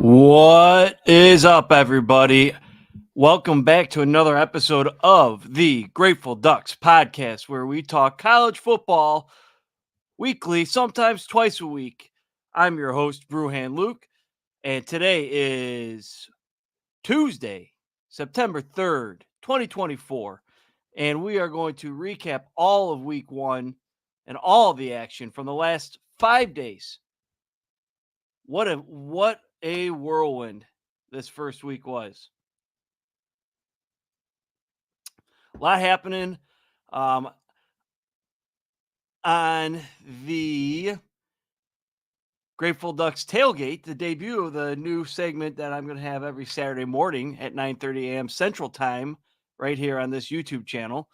What is up, everybody? Welcome back to another episode of the Grateful Ducks podcast, where we talk college football weekly, sometimes twice a week. I'm your host, Brew Hand Luke, and today is Tuesday, September 3rd, 2024, and we are going to recap all of week one and all of the action from the last 5 days. What a whirlwind this first week was. A lot happening on the Grateful Ducks tailgate, the debut of the new segment that I'm going to have every Saturday morning at 9:30 a.m. Central Time, right here on this YouTube channel.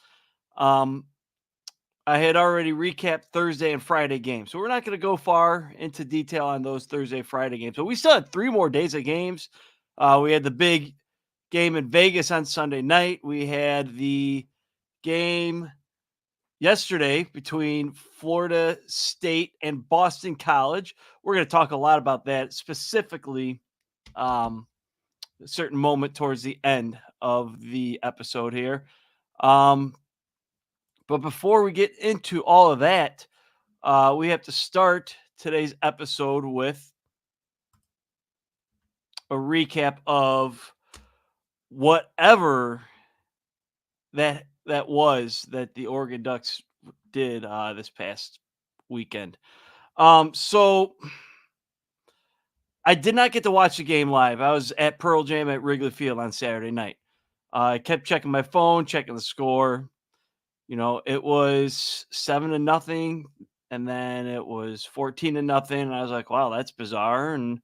I had already recapped Thursday and Friday games, so we're not going to go far into detail on those Thursday, Friday games. But we still had 3 more days of games. We had the big game in Vegas on Sunday night. We had the game yesterday between Florida State and Boston College. We're going to talk a lot about that, specifically a certain moment towards the end of the episode here. But before we get into all of that, we have to start today's episode with a recap of whatever that was that the Oregon Ducks did this past weekend. So I did not get to watch the game live. I was at Pearl Jam at Wrigley Field on Saturday night. I kept checking my phone, checking the score. You know, it was 7-0, and then it was 14-0. And I was like, wow, that's bizarre. And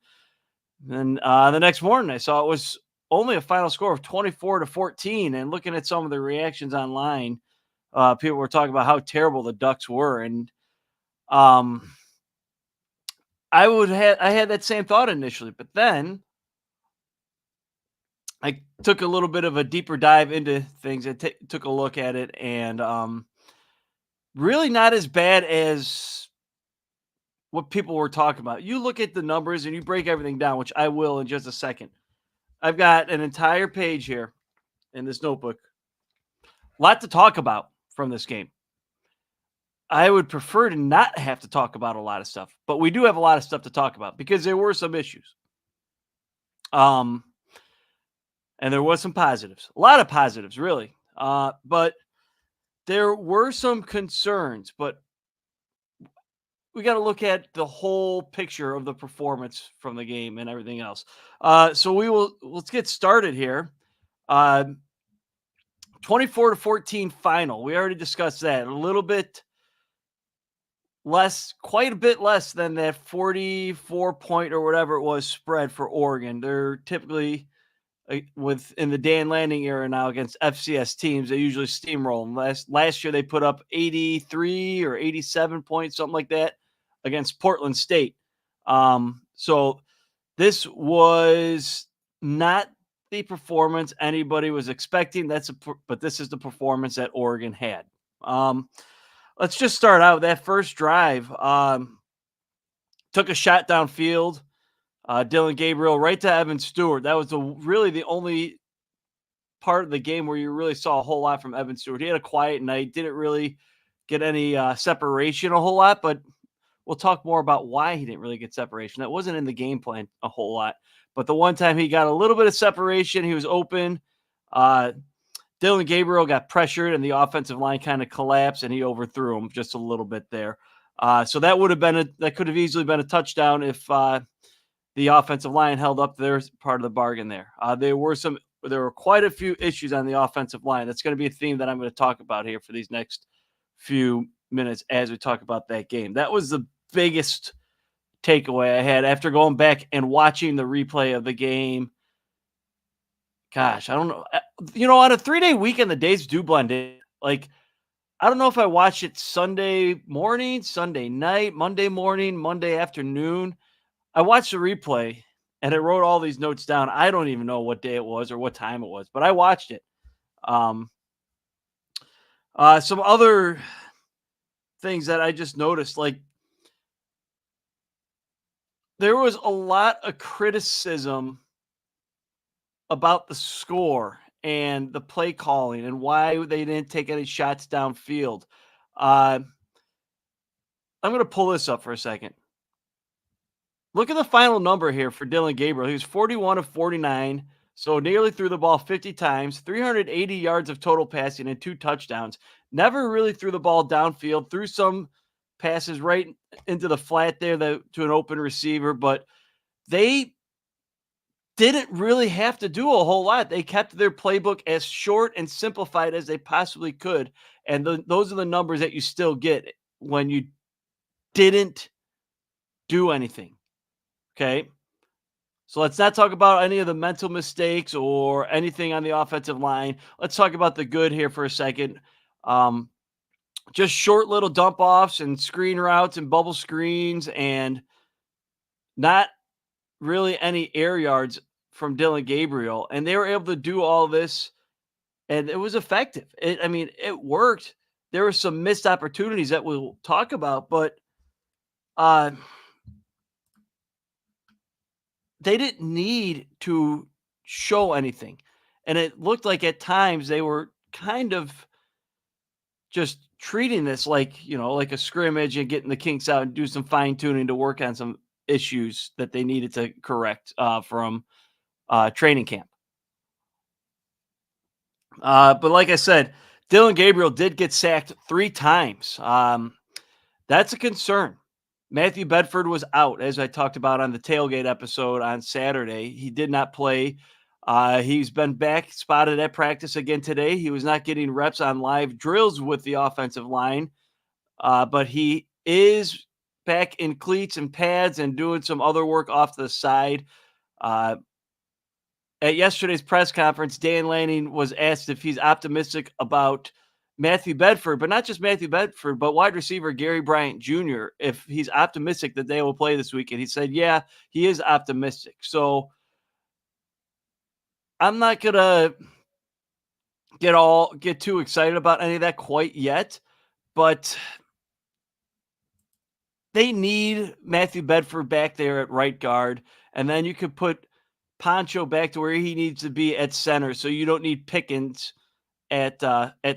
then the next morning I saw it was only a final score of 24-14. And looking at some of the reactions online, people were talking about how terrible the Ducks were. And I had that same thought initially, but then I took a little bit of a deeper dive into things. I took a look at it, and really not as bad as what people were talking about. You look at the numbers and you break everything down, which I will in just a second. I've got an entire page here in this notebook. A lot to talk about from this game. I would prefer to not have to talk about a lot of stuff, but we do have a lot of stuff to talk about because there were some issues. And there was some positives, a lot of positives, really. But there were some concerns, but we got to look at the whole picture of the performance from the game and everything else. So let's get started here. 24-14 final. We already discussed that a little bit less, quite a bit less than that 44 point or whatever it was spread for Oregon. They're typically in the Dan Lanning era now against FCS teams, they usually steamroll them. Last year they put up 83 or 87 points, something like that, against Portland State. So this was not the performance anybody was expecting. But this is the performance that Oregon had. Let's just start out that first drive. Took a shot downfield. Dylan Gabriel right to Evan Stewart. That was really the only part of the game where you really saw a whole lot from Evan Stewart. He had a quiet night, didn't really get any separation a whole lot, but we'll talk more about why he didn't really get separation. That wasn't in the game plan a whole lot. But the one time he got a little bit of separation, he was open. Dylan Gabriel got pressured and the offensive line kind of collapsed and he overthrew him just a little bit there. So that could have easily been a touchdown if the offensive line held up their part of the bargain there. There were quite a few issues on the offensive line. That's going to be a theme that I'm going to talk about here for these next few minutes as we talk about that game. That was the biggest takeaway I had after going back and watching the replay of the game. Gosh, I don't know. On a 3-day weekend, the days do blend in. Like, I don't know if I watched it Sunday morning, Sunday night, Monday morning, Monday afternoon. I watched the replay and I wrote all these notes down. I don't even know what day it was or what time it was, but I watched it. Some other things that I just noticed, like There was a lot of criticism about the score and the play calling and why they didn't take any shots downfield. Uh, I'm going to pull this up for a second. Look at the final number here for Dylan Gabriel. He was 41 of 49, so nearly threw the ball 50 times, 380 yards of total passing, and 2 touchdowns. Never really threw the ball downfield, threw some passes right into the flat there to an open receiver, but they didn't really have to do a whole lot. They kept their playbook as short and simplified as they possibly could. And those are the numbers that you still get when you didn't do anything. Okay. So let's not talk about any of the mental mistakes or anything on the offensive line. Let's talk about the good here for a second. Um, just short little dump offs and screen routes and bubble screens and not really any air yards from Dylan Gabriel. And they were able to do all this and it was effective. I mean, it worked. There were some missed opportunities that we'll talk about, but uh, they didn't need to show anything. And it looked like at times they were kind of just treating this like, like a scrimmage and getting the kinks out and do some fine tuning to work on some issues that they needed to correct from training camp. But like I said, Dylan Gabriel did get sacked 3 times. That's a concern. Matthew Bedford was out, as I talked about on the tailgate episode on Saturday. He did not play. He's been back, spotted at practice again today. He was not getting reps on live drills with the offensive line, but he is back in cleats and pads and doing some other work off the side. Uh, at yesterday's press conference, Dan Lanning was asked if he's optimistic about Matthew Bedford, but not just Matthew Bedford, but wide receiver Gary Bryant Jr., if he's optimistic that they will play this weekend. He said, yeah, he is optimistic. So I'm not going to get too excited about any of that quite yet, but they need Matthew Bedford back there at right guard, and then you could put Poncho back to where he needs to be at center, so you don't need Pickens at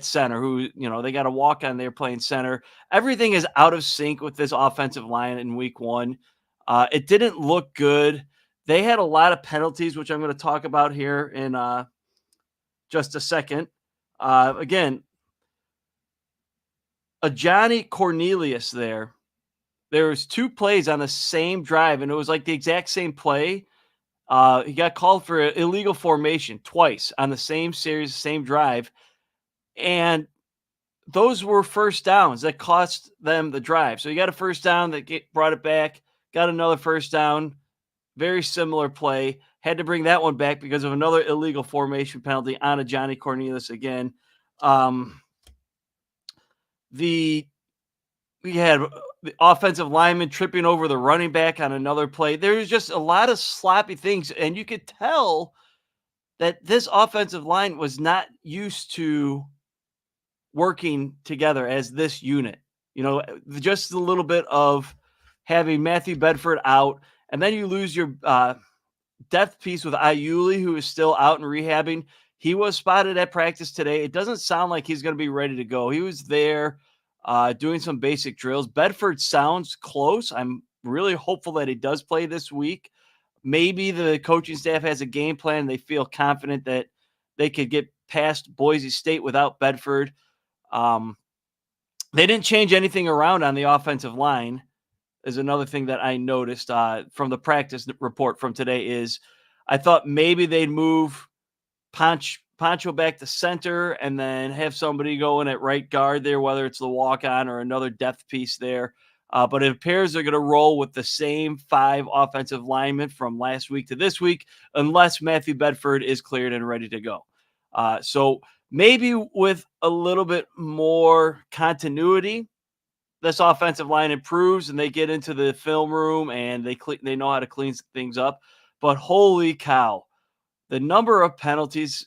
center, who, they got to walk on there playing center. Everything is out of sync with this offensive line in week one. It didn't look good. They had a lot of penalties, which I'm going to talk about here in just a second. Again, a Johnny Cornelius there. There was 2 plays on the same drive, and it was like the exact same play. He got called for illegal formation twice on the same series, same drive. And those were first downs that cost them the drive. So you got a first down that brought it back, got another first down, very similar play. Had to bring that one back because of another illegal formation penalty on a Johnny Cornelius again. We had the offensive lineman tripping over the running back on another play. There was just a lot of sloppy things, and you could tell that this offensive line was not used to working together as this unit. Just a little bit of having Matthew Bedford out, and then you lose your depth piece with Iuli, who is still out and rehabbing. He was spotted at practice today. It doesn't sound like he's going to be ready to go. He was there doing some basic drills. Bedford sounds close. I'm really hopeful that he does play this week. Maybe the coaching staff has a game plan. They feel confident that they could get past Boise State without Bedford. They didn't change anything around on the offensive line is another thing that I noticed from the practice report from today is I thought maybe they'd move Poncho back to center and then have somebody go in at right guard there, whether it's the walk-on or another depth piece there. But it appears they're going to roll with the same 5 offensive linemen from last week to this week, unless Matthew Bedford is cleared and ready to go. So maybe with a little bit more continuity, this offensive line improves and they get into the film room and they know how to clean things up. But holy cow, the number of penalties,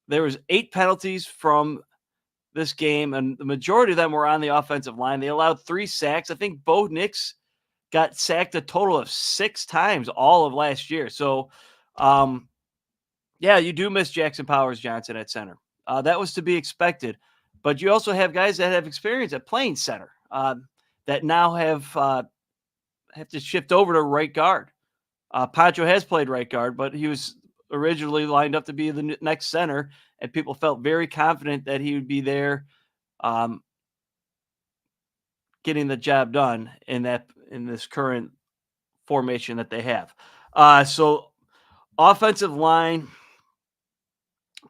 there was 8 penalties from this game, and the majority of them were on the offensive line. They allowed 3 sacks. I think Bo Nix got sacked a total of 6 times all of last year. So, um, yeah, you do miss Jackson Powers Johnson at center. That was to be expected. But you also have guys that have experience at playing center that now have to shift over to right guard. Pancho has played right guard, but he was originally lined up to be the next center, and people felt very confident that he would be there, um, getting the job done in this current formation that they have. So offensive line,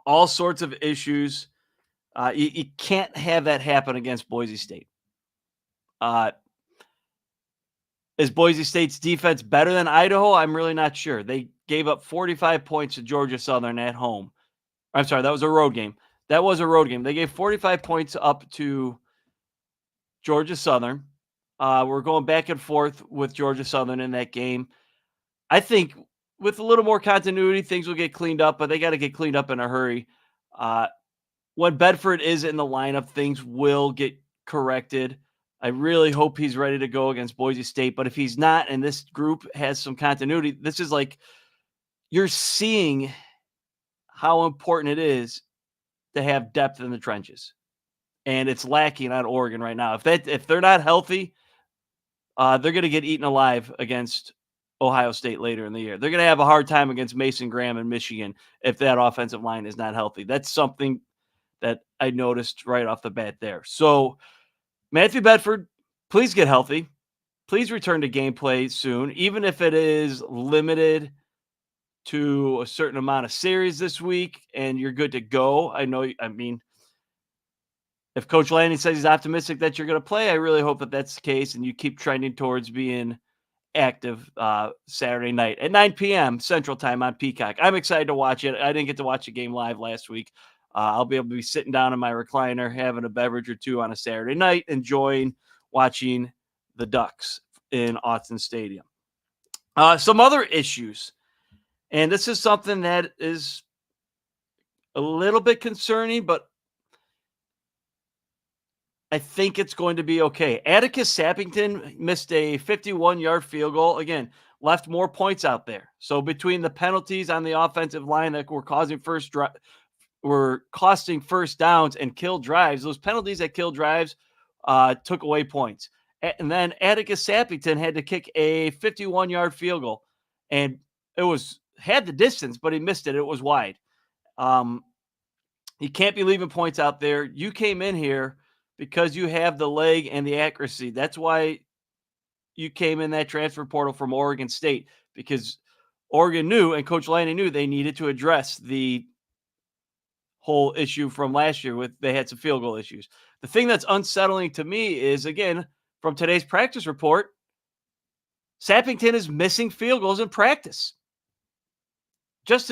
all sorts of issues. You can't have that happen against Boise State. Uh, is Boise State's defense better than Idaho? I'm really not sure. They gave up 45 points to Georgia Southern at home. I'm sorry, that was a road game. That was a road game. They gave 45 points up to Georgia Southern. We're going back and forth with Georgia Southern in that game. I think with a little more continuity, things will get cleaned up, but they got to get cleaned up in a hurry. Uh, when Bedford is in the lineup, things will get corrected. I really hope he's ready to go against Boise State, but if he's not and this group has some continuity, this is like you're seeing how important it is to have depth in the trenches. And it's lacking on Oregon right now. If they're not healthy, they're going to get eaten alive against Ohio State later in the year. They're going to have a hard time against Mason Graham and Michigan if that offensive line is not healthy. That's something that I noticed right off the bat there. So, Matthew Bedford, please get healthy. Please return to gameplay soon, even if it is limited to a certain amount of series this week and you're good to go. I mean, if Coach Lanning says he's optimistic that you're going to play, I really hope that that's the case and you keep trending towards being active Saturday night at 9 p.m. Central Time on Peacock. I'm excited to watch it. I didn't get to watch the game live last week. I'll be able to be sitting down in my recliner, having a beverage or two on a Saturday night, enjoying watching the Ducks in Autzen Stadium. Some other issues, and this is something that is a little bit concerning, but I think it's going to be okay. Atticus Sappington missed a 51-yard field goal. Again, left more points out there. So between the penalties on the offensive line that were costing first downs and killed drives, those penalties that killed drives took away points. And then Atticus Sappington had to kick a 51-yard field goal, and it had the distance, but he missed it. It was wide. You can't be leaving points out there. You came in here because you have the leg and the accuracy. That's why you came in that transfer portal from Oregon State, because Oregon knew and Coach Lanning knew they needed to address the whole issue from last year they had some field goal issues. The thing that's unsettling to me is, again, from today's practice report, Sappington is missing field goals in practice. Just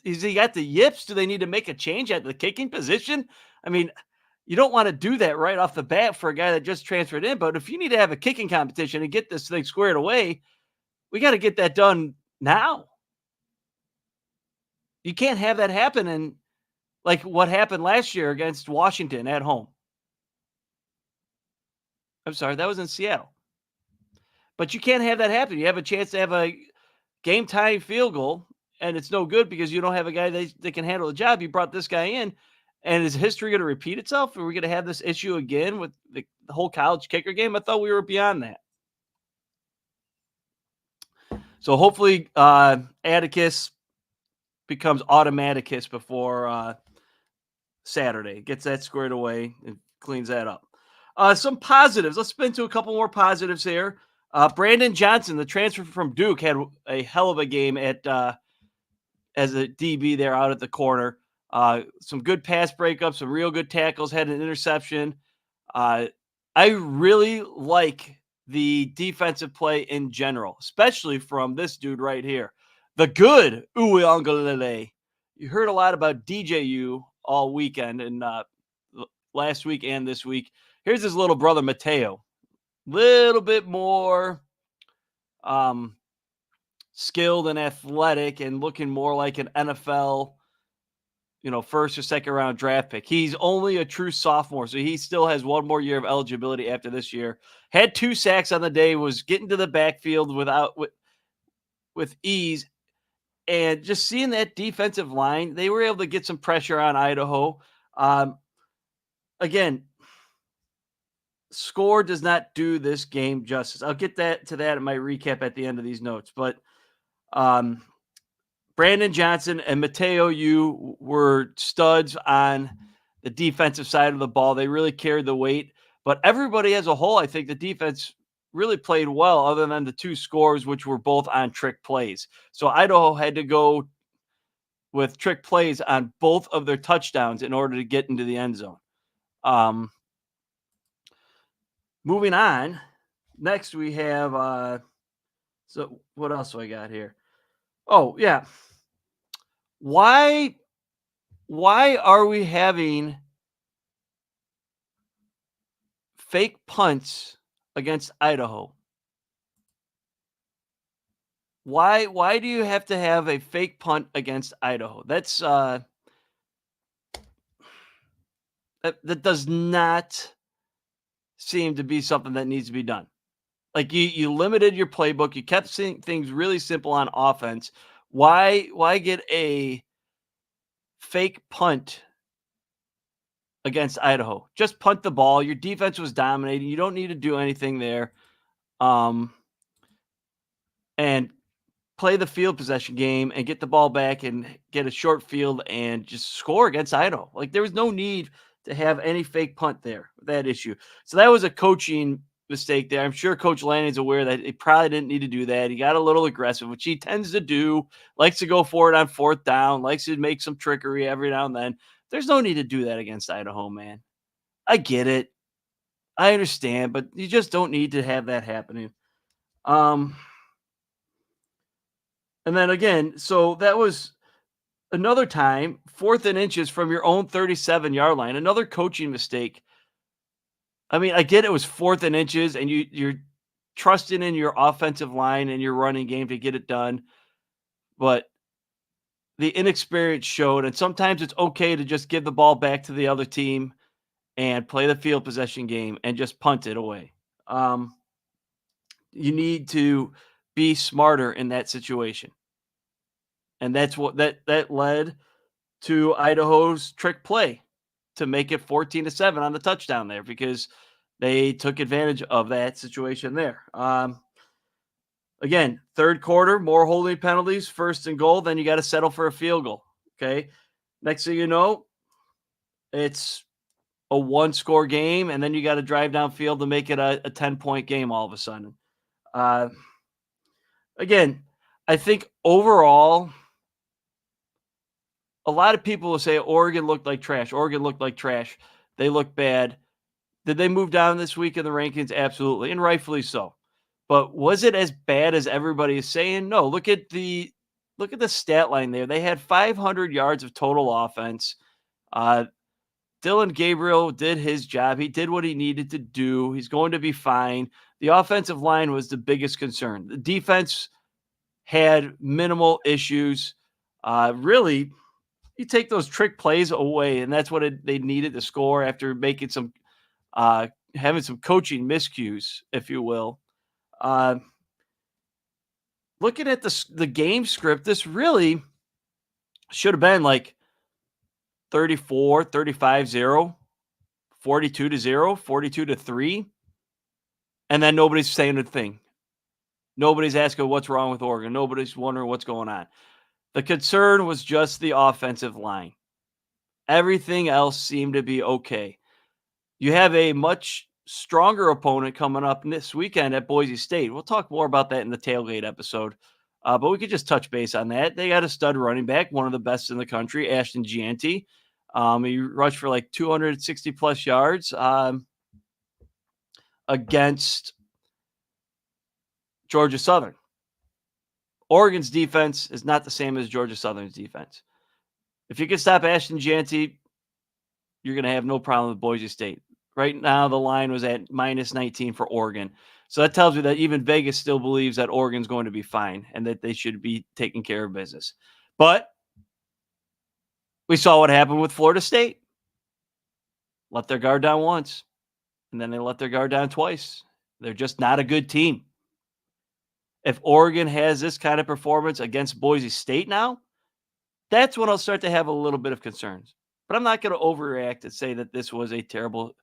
is he got the yips? Do they need to make a change at the kicking position? I mean, you don't want to do that right off the bat for a guy that just transferred in. But if you need to have a kicking competition and get this thing squared away, we got to get that done now. You can't have that happen in like what happened last year against Washington at home. I'm sorry, that was in Seattle. But you can't have that happen. You have a chance to have a game time field goal, and it's no good because you don't have a guy that can handle the job. You brought this guy in, and is history going to repeat itself? Are we going to have this issue again with the whole college kicker game? I thought we were beyond that. So hopefully Atticus becomes Automaticus before Saturday. Gets that squared away and cleans that up. Some positives. Let's spin to a couple more positives here. Brandon Johnson, the transfer from Duke, had a hell of a game at as a DB there out at the corner. Some good pass breakups, some real good tackles, had an interception. I really like the defensive play in general, especially from this dude right here. The good Uiagalelei. You heard a lot about DJU all weekend and last week and this week. Here's his little brother, Mateo. Little bit more skilled and athletic and looking more like an NFL first or second round draft pick. He's only a true sophomore, so he still has one more year of eligibility after this year. Had 2 sacks on the day, was getting to the backfield with ease, and just seeing that defensive line, they were able to get some pressure on Idaho. Again, score does not do this game justice. I'll get to that in my recap at the end of these notes, but um, Brandon Johnson and Mateo Yu were studs on the defensive side of the ball. They really carried the weight, but everybody as a whole, I think the defense really played well other than the 2 scores, which were both on trick plays. So Idaho had to go with trick plays on both of their touchdowns in order to get into the end zone. Moving on, next we have so what else do I got here? Oh, yeah. Why are we having fake punts against Idaho? Why do you have to have a fake punt against Idaho? That's that does not seem to be something that needs to be done. Like you limited your playbook, you kept things really simple on offense. Why get a fake punt against Idaho? Just punt the ball. Your defense was dominating. You don't need to do anything there. And play the field possession game and get the ball back and get a short field and just score against Idaho. Like there was no need to have any fake punt there, that issue. So that was a coaching mistake there. I'm sure Coach Lanning's aware that he probably didn't need to do that. He got a little aggressive, which he tends to do, likes to go for it on 4th down, likes to make some trickery every now and then. There's no need to do that against Idaho, man. I get it. I understand, but you just don't need to have that happening. And then again, so that was another time, 4th and inches from your own 37-yard line, another coaching mistake. I mean, I get it was 4th and inches and you're trusting in your offensive line and your running game to get it done, but the inexperience showed, and sometimes it's okay to just give the ball back to the other team and play the field possession game and just punt it away. You need to be smarter in that situation. And that's what that led to Idaho's trick play to make it 14-7 on the touchdown there because they took advantage of that situation there. Again, 3rd quarter, more holding penalties, 1st and goal, then you got to settle for a field goal. Okay. Next thing you know, it's a 1-score game, and then you got to drive downfield to make it a 10-point game all of a sudden. Again, I think overall, a lot of people will say Oregon looked like trash. Oregon looked like trash. They look bad. Did they move down this week in the rankings? Absolutely, and rightfully so. But was it as bad as everybody is saying? No. Look at the stat line there. They had 500 yards of total offense. Dylan Gabriel did his job. He did what he needed to do. He's going to be fine. The offensive line was the biggest concern. The defense had minimal issues. Really, you take those trick plays away, and that's what they needed to score after making some having some coaching miscues, if you will. Looking at the game script, this really should have been like 34, 35-0, 42-0, 42-3. And then nobody's saying a thing. Nobody's asking what's wrong with Oregon. Nobody's wondering what's going on. The concern was just the offensive line. Everything else seemed to be okay. You have a much stronger opponent coming up this weekend at Boise State. We'll talk more about that in the tailgate episode. But we could just touch base on that. They got a stud running back, one of the best in the country, Ashton Gianti. He rushed for like 260 plus yards against Georgia Southern. Oregon's defense is not the same as Georgia Southern's defense. If you can stop Ashton Gianti, you're going to have no problem with Boise State. Right now, the line was at -19 for Oregon. So that tells me that even Vegas still believes that Oregon's going to be fine and that they should be taking care of business. But We saw what happened with Florida State. Let their guard down once, and then they let their guard down twice. They're just not a good team. If Oregon has this kind of performance against Boise State now, that's when I'll start to have a little bit of concerns. But I'm not going to overreact and say that this was a terrible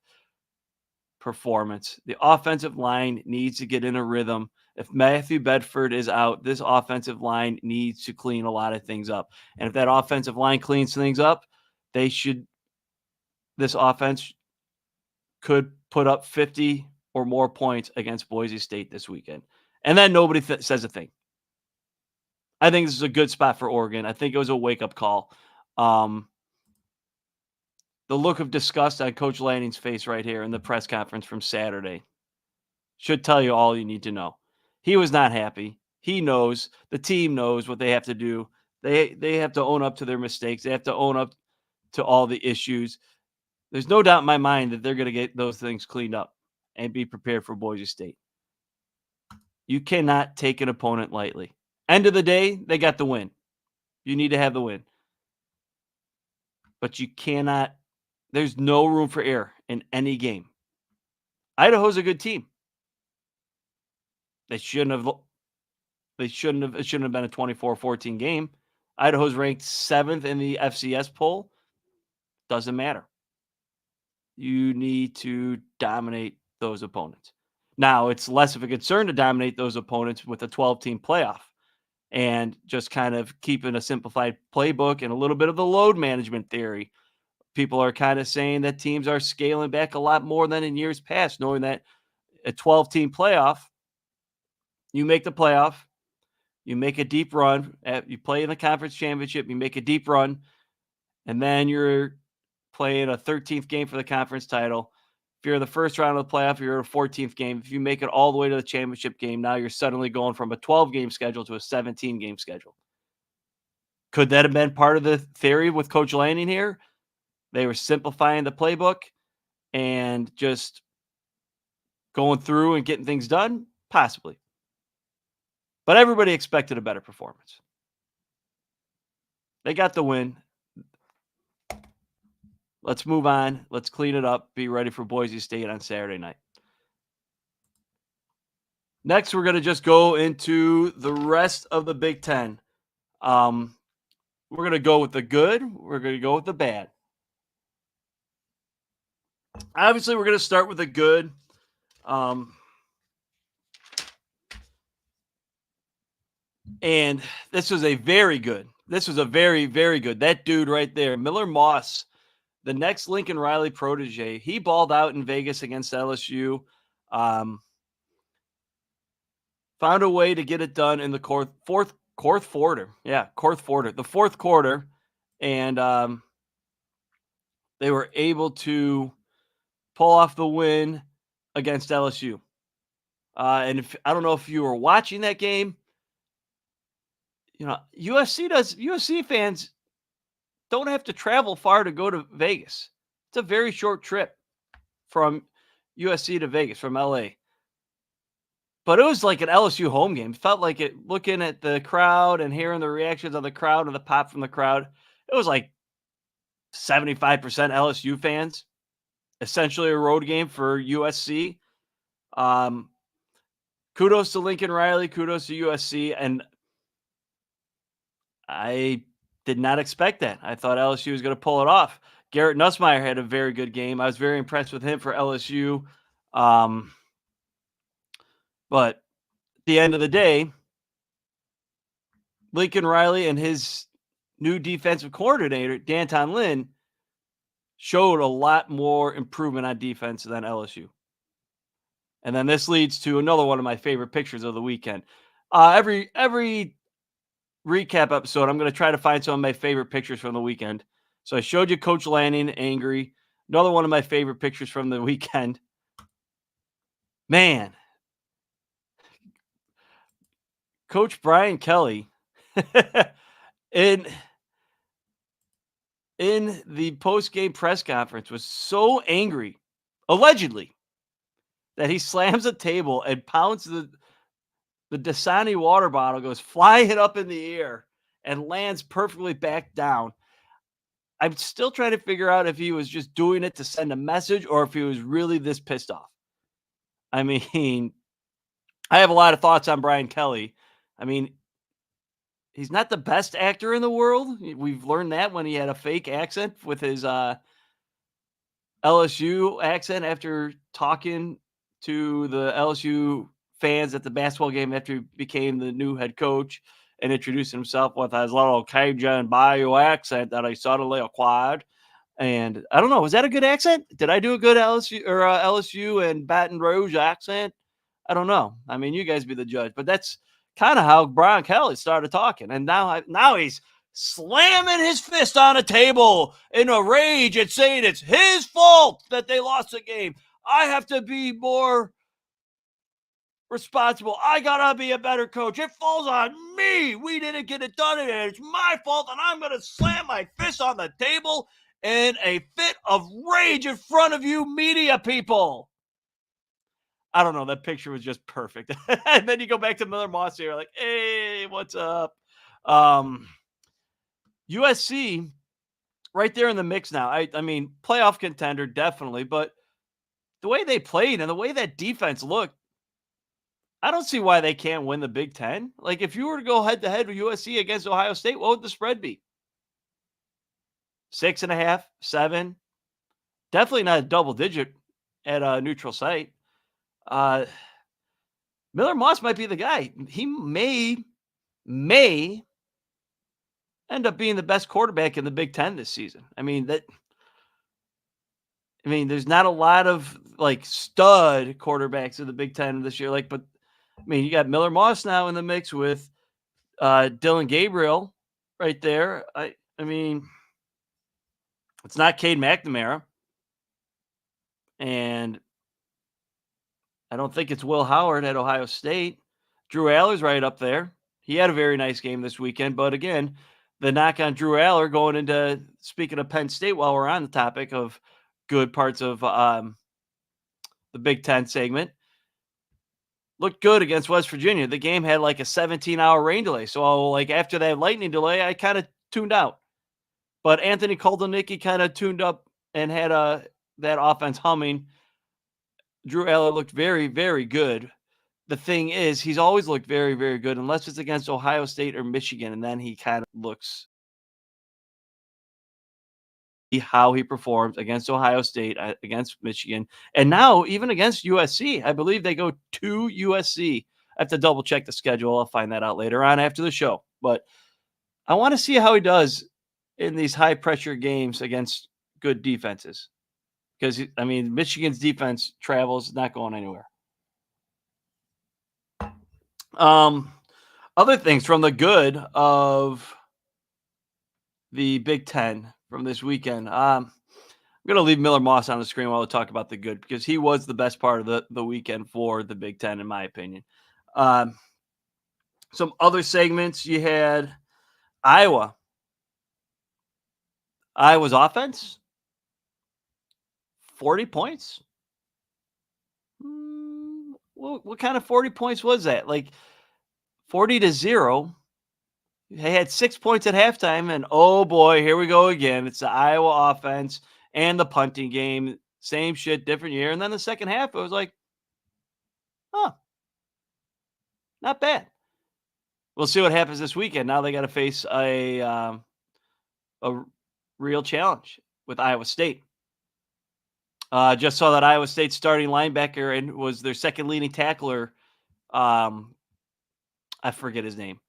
performance. The offensive line needs to get in a rhythm. If Matthew Bedford is out, this offensive line needs to clean a lot of things up. And if that offensive line cleans things up, this offense could put up 50 or more points against Boise State this weekend. And then nobody says a thing. I think this is a good spot for Oregon. I think it was a wake-up call. The look of disgust on Coach Lanning's face right here in the press conference from Saturday should tell you all you need to know. He was not happy. He knows. The team knows what they have to do. They have to own up to their mistakes. They have to own up to all the issues. There's no doubt in my mind that they're going to get those things cleaned up and be prepared for Boise State. You cannot take an opponent lightly. End of the day, they got the win. You need to have the win. But you cannot, there's no room for error in any game. Idaho's a good team. It shouldn't have been a 24-14 game. Idaho's ranked 7th in the FCS poll. Doesn't matter. You need to dominate those opponents. Now, it's less of a concern to dominate those opponents with a 12-team playoff and just kind of keeping a simplified playbook and a little bit of the load management theory. People are kind of saying that teams are scaling back a lot more than in years past, knowing that a 12-team playoff, you make the playoff, you make a deep run, you play in the conference championship, you make a deep run, and then you're playing a 13th game for the conference title. If you're in the first round of the playoff, you're in a 14th game. If you make it all the way to the championship game, now you're suddenly going from a 12-game schedule to a 17-game schedule. Could that have been part of the theory with Coach Lanning here? They were simplifying the playbook and just going through and getting things done? Possibly. But everybody expected a better performance. They got the win. Let's move on. Let's clean it up. Be ready for Boise State on Saturday night. Next, we're going to just go into the rest of the Big Ten. We're going to go with the good. We're going to go with the bad. Obviously, we're going to start with the good. And this was a very good. This was a very, very good. That dude right there, Miller Moss, the next Lincoln Riley protege, he balled out in Vegas against LSU. Found a way to get it done in the fourth quarter. Yeah, the fourth quarter. And they were able to pull off the win against LSU. And I don't know if you were watching that game. You know, USC fans don't have to travel far to go to Vegas. It's a very short trip from USC to Vegas, from LA. But it was like an LSU home game. It felt like it, looking at the crowd and hearing the reactions of the crowd and the pop from the crowd. It was like 75% LSU fans. Essentially a road game for USC. Kudos to Lincoln Riley. Kudos to USC. And I did not expect that. I thought LSU was going to pull it off. Garrett Nussmeier had a very good game. I was very impressed with him for LSU. But at the end of the day, Lincoln Riley and his new defensive coordinator, Danton Lynn, showed a lot more improvement on defense than LSU. And then this leads to another one of my favorite pictures of the weekend. Every recap episode, I'm going to try to find some of my favorite pictures from the weekend. So I showed you Coach Lanning angry. Another one of my favorite pictures from the weekend. Man, Coach Brian Kelly in the post-game press conference was so angry, allegedly, that he slams a table and pounds the Dasani water bottle, goes flying up in the air and lands perfectly back down. I'm still trying to figure out if he was just doing it to send a message or if he was really this pissed off. I mean, I have a lot of thoughts on Brian Kelly. I mean, he's not the best actor in the world. We've learned that when he had a fake accent with his LSU accent after talking to the LSU fans at the basketball game after he became the new head coach and introduced himself with his little Cajun Bayou accent that I suddenly acquired. And I don't know, was that a good accent? Did I do a good LSU or LSU and Baton Rouge accent? I don't know. I mean, you guys be the judge, but that's kind of how Brian Kelly started talking, and now he's slamming his fist on a table in a rage and saying it's his fault that they lost the game. I have to be more responsible. I gotta be a better coach. It falls on me. We didn't get it done, and it's my fault. And I'm gonna slam my fist on the table in a fit of rage in front of you, media people. I don't know. That picture was just perfect. And then you go back to Miller Moss here, like, hey, what's up? Um, USC right there in the mix now. I mean, playoff contender, definitely, but the way they played and the way that defense looked, I don't see why they can't win the Big Ten. Like, if you were to go head to head with USC against Ohio State, what would the spread be? 6.5, 7. Definitely not a double digit at a neutral site. Uh, Miller Moss might be the guy. He may end up being the best quarterback in the Big Ten this season. There's not a lot of like stud quarterbacks in the Big Ten this year. But you got Miller Moss now in the mix with Dylan Gabriel right there. I mean, it's not Cade McNamara, and I don't think it's Will Howard at Ohio State. Drew Aller's right up there. He had a very nice game this weekend, but again, the knock on Drew Aller going into, speaking of Penn State, while we're on the topic of good parts of the Big Ten segment, looked good against West Virginia. The game had like a 17-hour rain delay. So like after that lightning delay, I kind of tuned out. But Anthony Koldenicki kind of tuned up and had that offense humming. Drew Aller looked very, very good. The thing is, he's always looked very, very good unless it's against Ohio State or Michigan, and then he kind of looks how he performs against Ohio State, against Michigan, and now even against USC. I believe they go to USC. I have to double check the schedule. I'll find that out later on after the show. But I want to see how he does in these high pressure games against good defenses. Because, Michigan's defense travels, not going anywhere. Other things from the good of the Big Ten from this weekend. I'm going to leave Miller Moss on the screen while we talk about the good because he was the best part of the weekend for the Big Ten, in my opinion. Some other segments, you had Iowa's offense, 40 points. What kind of 40 points was that? Like 40-0. They had 6 points at halftime, and oh boy, here we go again. It's the Iowa offense and the punting game. Same shit, different year. And then the second half, it was like, not bad. We'll see what happens this weekend. Now they got to face a real challenge with Iowa State. Just saw that Iowa State starting linebacker and was their second leading tackler. I forget his name.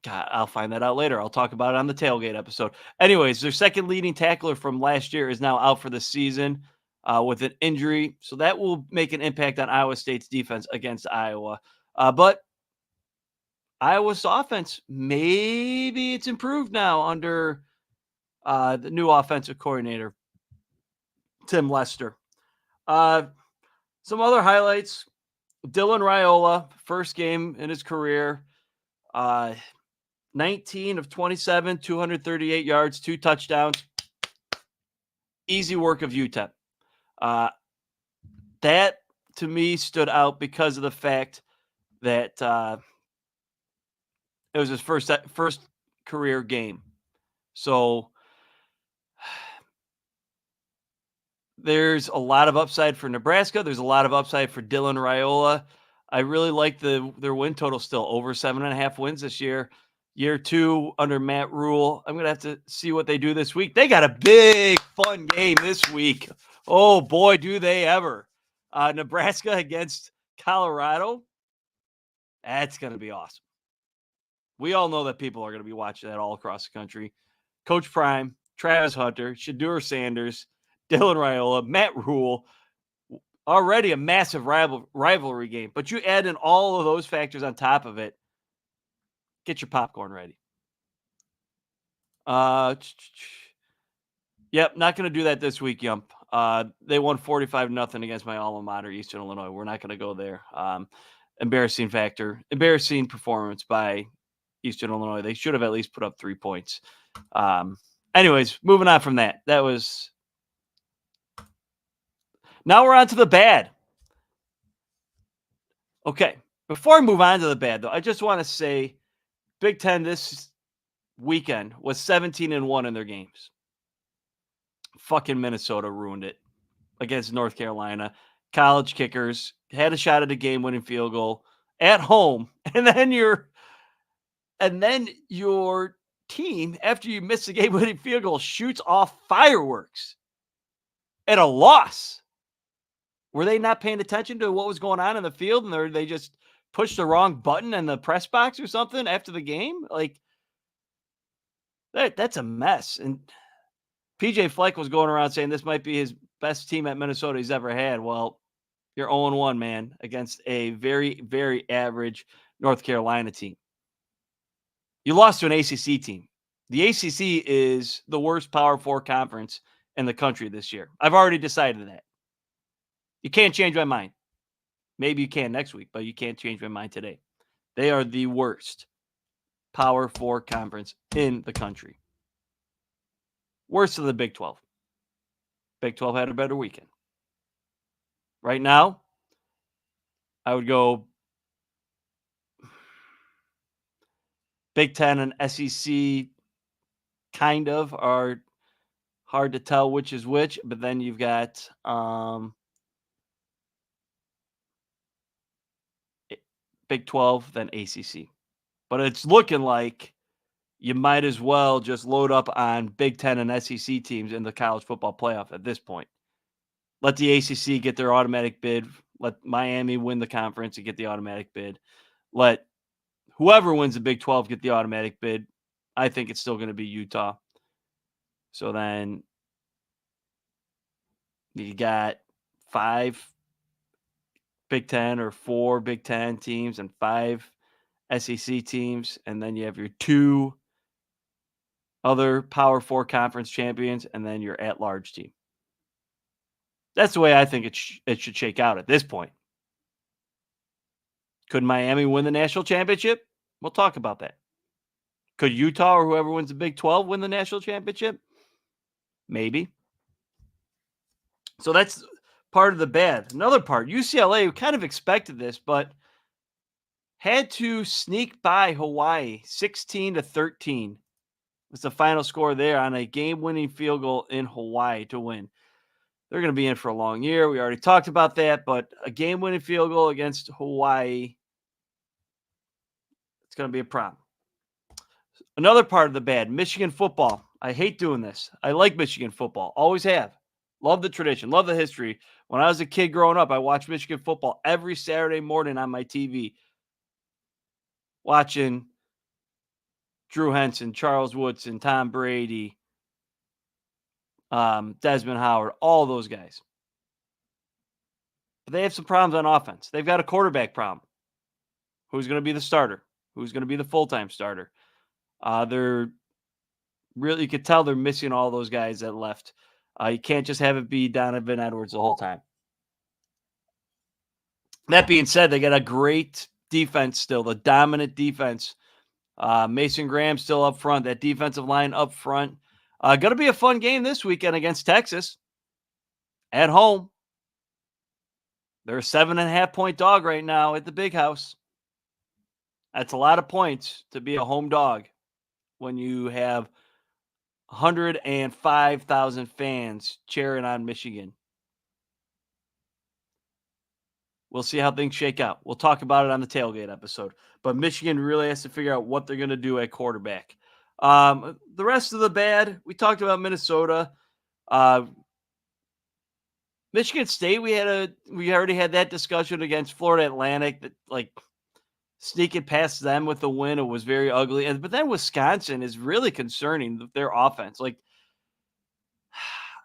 God, I'll find that out later. I'll talk about it on the tailgate episode. Anyways, their second leading tackler from last year is now out for the season with an injury. So that will make an impact on Iowa State's defense against Iowa. But Iowa's offense, maybe it's improved now under the new offensive coordinator, Tim Lester. Some other highlights. Dylan Raiola, first game in his career. 19 of 27, 238 yards, 2 touchdowns. Easy work of UTEP. That, to me, stood out because of the fact that it was his first career game. So there's a lot of upside for Nebraska. There's a lot of upside for Dylan Raiola. I really like their win total still over 7.5 wins this year. Year 2 under Matt Rule. I'm gonna have to see what they do this week. They got a big fun game this week. Oh boy, do they ever! Nebraska against Colorado. That's gonna be awesome. We all know that people are gonna be watching that all across the country. Coach Prime, Travis Hunter, Shadur Sanders, Dylan Raiola, Matt Rule. Already a massive rivalry game, but you add in all of those factors on top of it, get your popcorn ready. Yep, not going to do that this week, Yump. They won 45-0 against my alma mater, Eastern Illinois. We're not going to go there. Embarrassing performance by Eastern Illinois. They should have at least put up 3 points. Anyways, moving on from that. Now we're on to the bad. Okay, before I move on to the bad, though, I just want to say Big Ten this weekend was 17-1 in their games. Fucking Minnesota ruined it against North Carolina. College kickers had a shot at a game-winning field goal at home, and then your team, after you miss the game-winning field goal, shoots off fireworks at a loss. Were they not paying attention to what was going on in the field, and they just pushed the wrong button in the press box or something after the game? Like, that's a mess. And PJ Fleck was going around saying this might be his best team at Minnesota he's ever had. Well, you're 0-1, man, against a very, very average North Carolina team. You lost to an ACC team. The ACC is the worst Power 4 conference in the country this year. I've already decided that. You can't change my mind. Maybe you can next week, but you can't change my mind today. They are the worst Power 4 conference in the country. Worse than the Big 12. Big 12 had a better weekend. Right now, I would go Big 10 and SEC kind of are hard to tell which is which, but then you've got Big 12, then ACC. But it's looking like you might as well just load up on Big 10 and SEC teams in the college football playoff at this point. Let the ACC get their automatic bid. Let Miami win the conference and get the automatic bid. Let whoever wins the Big 12 get the automatic bid. I think it's still going to be Utah. So then you got 5 Big 10 or 4 Big 10 teams and 5 SEC teams. And then you have your 2 other Power 4 conference champions and then your at-large team. That's the way I think it should shake out at this point. Could Miami win the national championship? We'll talk about that. Could Utah or whoever wins the Big 12 win the national championship? Maybe. So that's part of the bad. Another part, UCLA kind of expected this, but had to sneak by Hawaii 16-13. Was the final score there on a game-winning field goal in Hawaii to win. They're going to be in for a long year. We already talked about that, but a game-winning field goal against Hawaii, it's going to be a problem. Another part of the bad, Michigan football. I hate doing this. I like Michigan football. Always have. Love the tradition. Love the history. When I was a kid growing up, I watched Michigan football every Saturday morning on my TV. Watching Drew Henson, Charles Woodson, Tom Brady, Desmond Howard, all those guys. But they have some problems on offense. They've got a quarterback problem. Who's going to be the starter? Who's going to be the full-time starter? They're really, you could tell they're missing all those guys that left. You can't just have it be Donovan Edwards the whole time. That being said, they got a great defense still, the dominant defense. Mason Graham still up front, that defensive line up front. Going to be a fun game this weekend against Texas at home. They're a 7.5-point dog right now at the Big House. That's a lot of points to be a home dog when you have 105,000 fans cheering on Michigan. We'll see how things shake out. We'll talk about it on the tailgate episode. But Michigan really has to figure out what they're going to do at quarterback. The rest of the bad, we talked about Minnesota. Uh, Michigan State, we already had that discussion against Florida Atlantic that like sneaking past them with the win. It was very ugly. But then Wisconsin is really concerning their offense. Like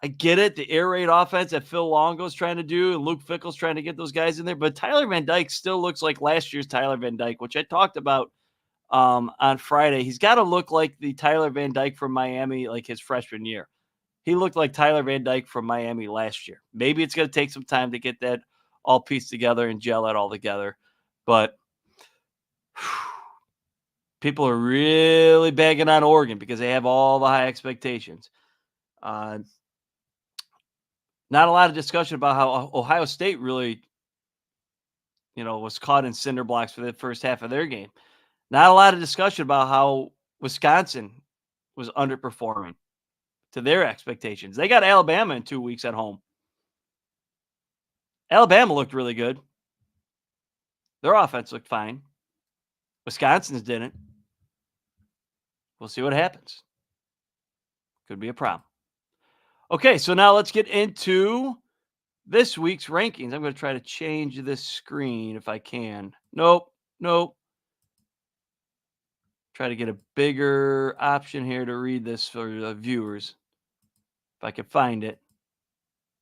I get it, the air raid offense that Phil Longo's trying to do, and Luke Fickell's trying to get those guys in there. But Tyler Van Dyke still looks like last year's Tyler Van Dyke, which I talked about on Friday. He's got to look like the Tyler Van Dyke from Miami, like his freshman year. He looked like Tyler Van Dyke from Miami last year. Maybe it's going to take some time to get that all pieced together and gel it all together. But people are really bagging on Oregon because they have all the high expectations. Not a lot of discussion about how Ohio State really, was caught in cinder blocks for the first half of their game. Not a lot of discussion about how Wisconsin was underperforming to their expectations. They got Alabama in 2 weeks at home. Alabama looked really good. Their offense looked fine. Wisconsin's didn't. We'll see what happens. Could be a problem. Okay, so now let's get into this week's rankings. I'm going to try to change this screen if I can. Nope. Try to get a bigger option here to read this for the viewers. If I can find it.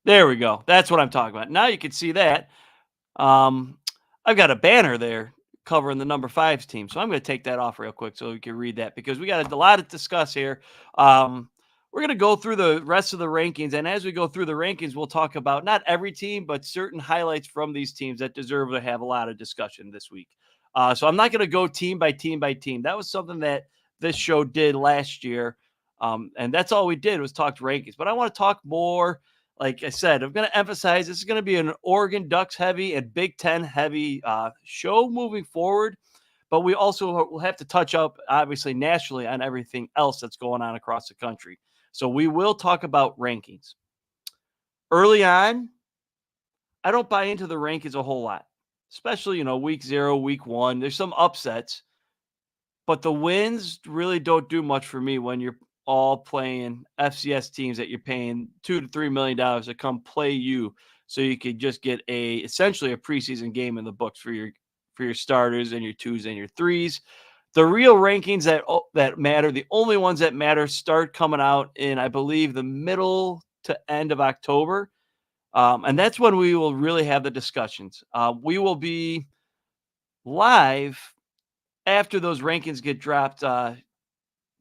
There we go. That's what I'm talking about. Now you can see that. I've got a banner there covering the number 5's team. So I'm going to take that off real quick so we can read that because we got a lot to discuss here. We're going to go through the rest of the rankings. And as we go through the rankings, we'll talk about not every team, but certain highlights from these teams that deserve to have a lot of discussion this week. So I'm not going to go team by team by team. That was something that this show did last year. And that's all we did was talk rankings. But I want to talk more. Like I said, I'm going to emphasize this is going to be an Oregon Ducks heavy and Big Ten heavy show moving forward. But we also will have to touch up, obviously, nationally on everything else that's going on across the country. So we will talk about rankings. Early on, I don't buy into the rankings a whole lot, especially, week 0, week 1. There's some upsets, but the wins really don't do much for me when you're all playing FCS teams that you're paying $2 to $3 million to come play you, so you could just get essentially a preseason game in the books for your starters and your 2s and your 3s. The real rankings that matter, the only ones that matter, start coming out in, I believe, the middle to end of October. And that's when we will really have the discussions. We will be live after those rankings get dropped,